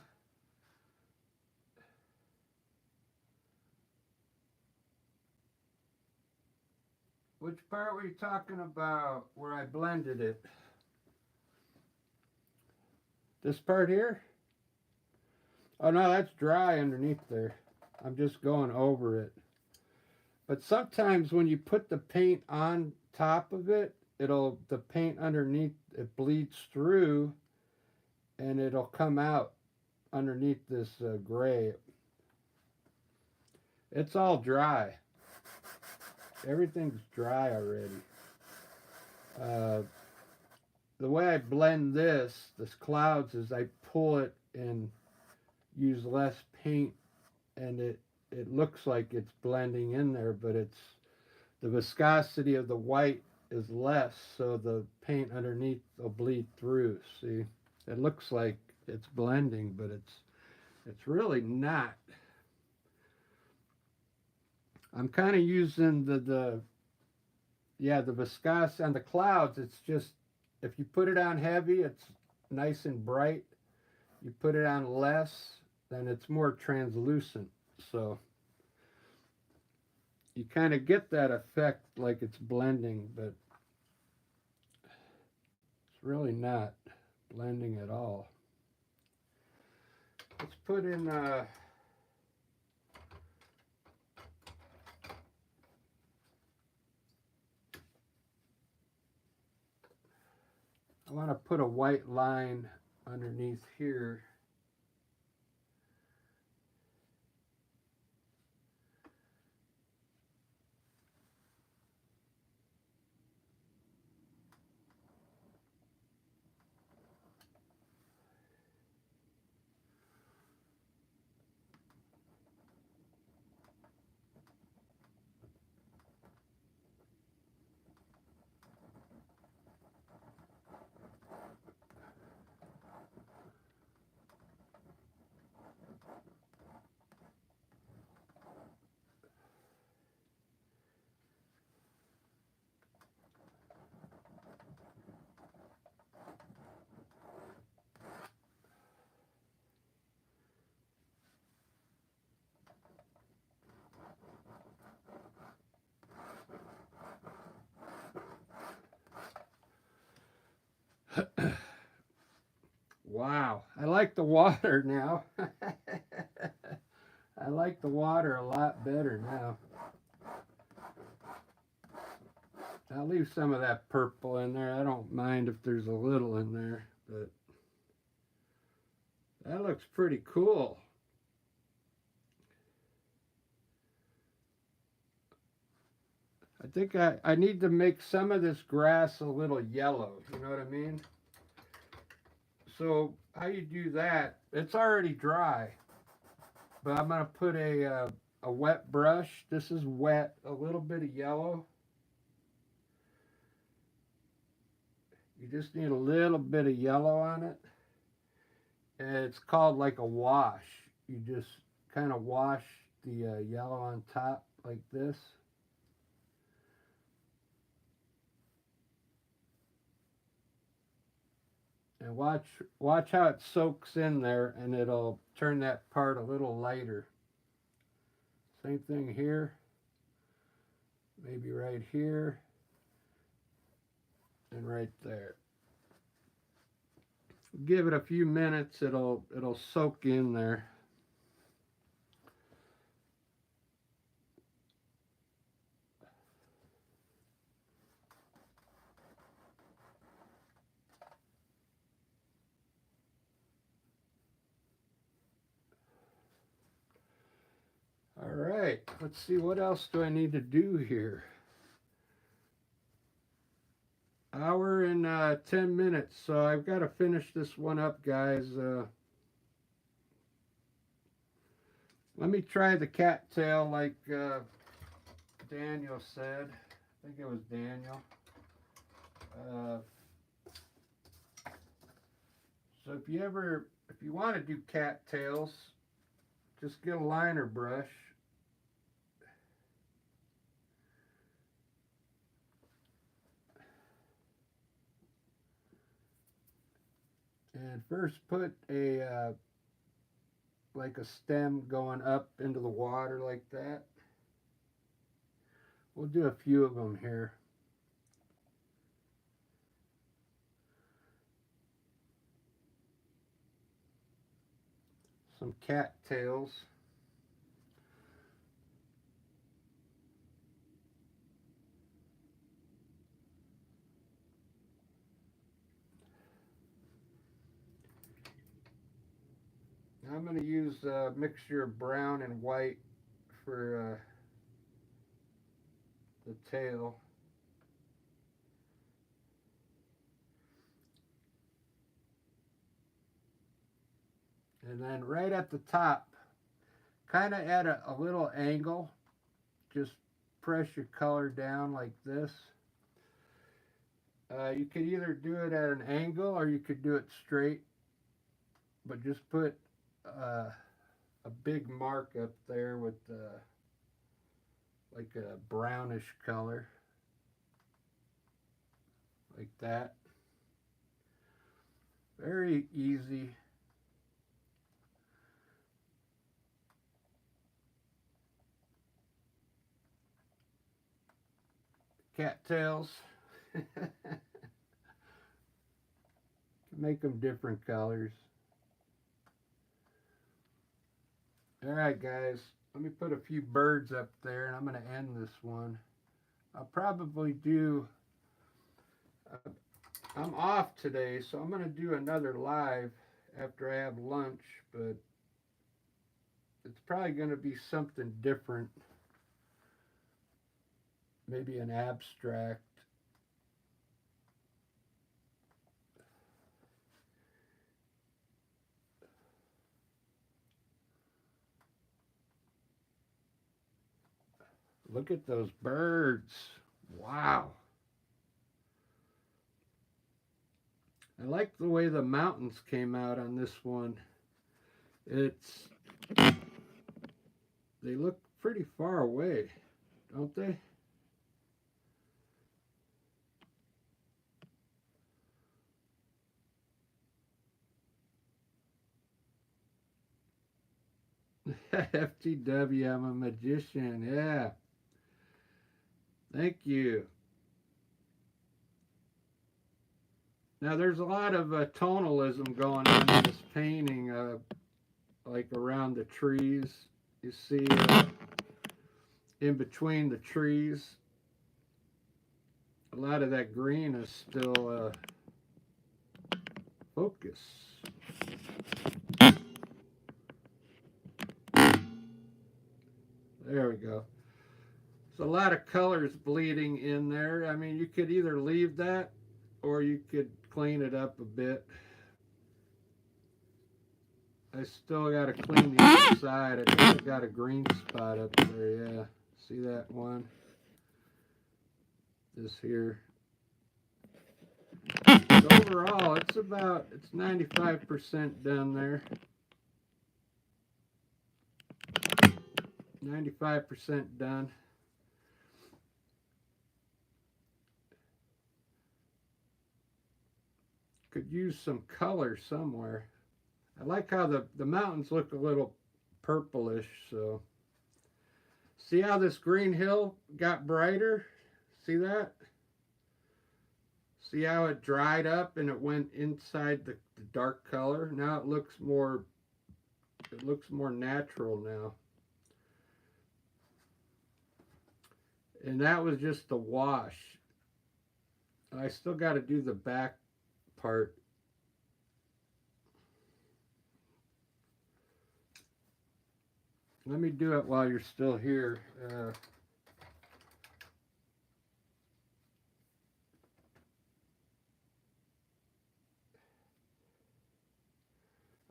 Which part were you talking about where I blended it? This part here? Oh no, that's dry underneath there. I'm just going over it. But sometimes when you put the paint on top of it, the paint underneath it bleeds through and it'll come out underneath this gray. It's all dry. Everything's dry already. The way I blend this clouds, is I pull it and use less paint, and it looks like it's blending in there, but it's the viscosity of the white is less, so the paint underneath will bleed through. See, it looks like it's blending, but it's really not. I'm kind of using the viscosity on the clouds. It's just, if you put it on heavy, it's nice and bright. You put it on less, then it's more translucent. So you kind of get that effect like it's blending, but it's really not blending at all. Let's put in I want to put a white line underneath here. Wow, I like the water now. I like the water a lot better now. I'll leave some of that purple in there. I don't mind if there's a little in there, but that looks pretty cool. I think I need to make some of this grass a little yellow. You know what I mean? So how you do that? It's already dry, but I'm gonna put a wet brush. This is wet. A little bit of yellow. You just need a little bit of yellow on it. And it's called like a wash. You just kind of wash the yellow on top like this. And watch how it soaks in there, and it'll turn that part a little lighter. Same thing here. Maybe right here and right there. Give it a few minutes, it'll soak in there. All right, let's see, what else do I need to do here? Hour and 10 minutes, so I've got to finish this one up, guys. Let me try the cattail like Daniel said. I think it was Daniel. So if you want to do cattails, just get a liner brush. And first put a like a stem going up into the water like that. We'll do a few of them here. Some cattails. I'm going to use a mixture of brown and white for the tail. And then right at the top, kind of at a little angle, just press your color down like this. You could either do it at an angle or you could do it straight, but just put a big mark up there with like a brownish color, like that. Very easy. Cattails. Make them different colors. Alright guys, let me put a few birds up there and I'm going to end this one. I'll probably do, I'm off today, so I'm going to do another live after I have lunch, but it's probably going to be something different. Maybe an abstract. Look at those birds. Wow. I like the way the mountains came out on this one. They look pretty far away, don't they? FTW, I'm a magician. Yeah. Thank you. Now there's a lot of tonalism going on in this painting, like around the trees. You see in between the trees, a lot of that green is still focus. There we go. There's a lot of colors bleeding in there. I mean, you could either leave that or you could clean it up a bit. I still got to clean the other side. I think I got a green spot up there, yeah. See that one? This here. So overall, it's 95% done there. 95% done. Could use some color somewhere. I like how the mountains look a little purplish, so. See how this green hill got brighter? See that? See how it dried up and it went inside the dark color? Now it looks more natural now. And that was just the wash. I still got to do the back part. Let me do it while you're still here.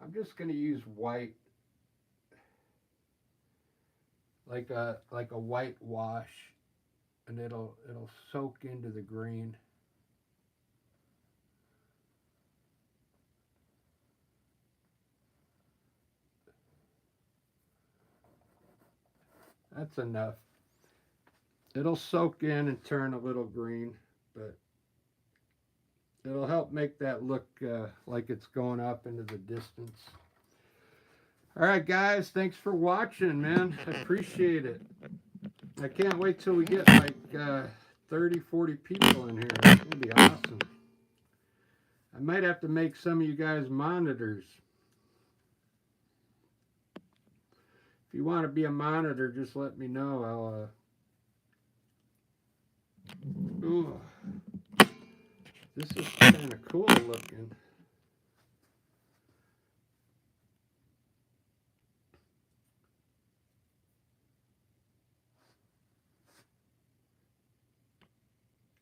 I'm just going to use white, like a white wash, and it'll soak into the green. That's enough. It'll soak in and turn a little green, but it'll help make that look like it's going up into the distance. All right, guys, thanks for watching, man. I appreciate it. I can't wait till we get like 30, 40 people in here. It's going to be awesome. I might have to make some of you guys monitors. If you want to be a monitor, just let me know. I'll ooh, this is kind of cool looking.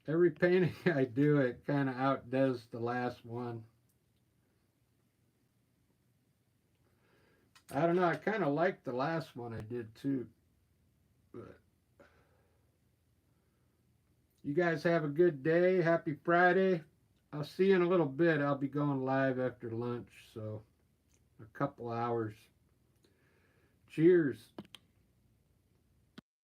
Every painting I do, it kind of outdoes the last one. I don't know. I kind of liked the last one I did too. But you guys have a good day. Happy Friday. I'll see you in a little bit. I'll be going live after lunch, so a couple hours. Cheers.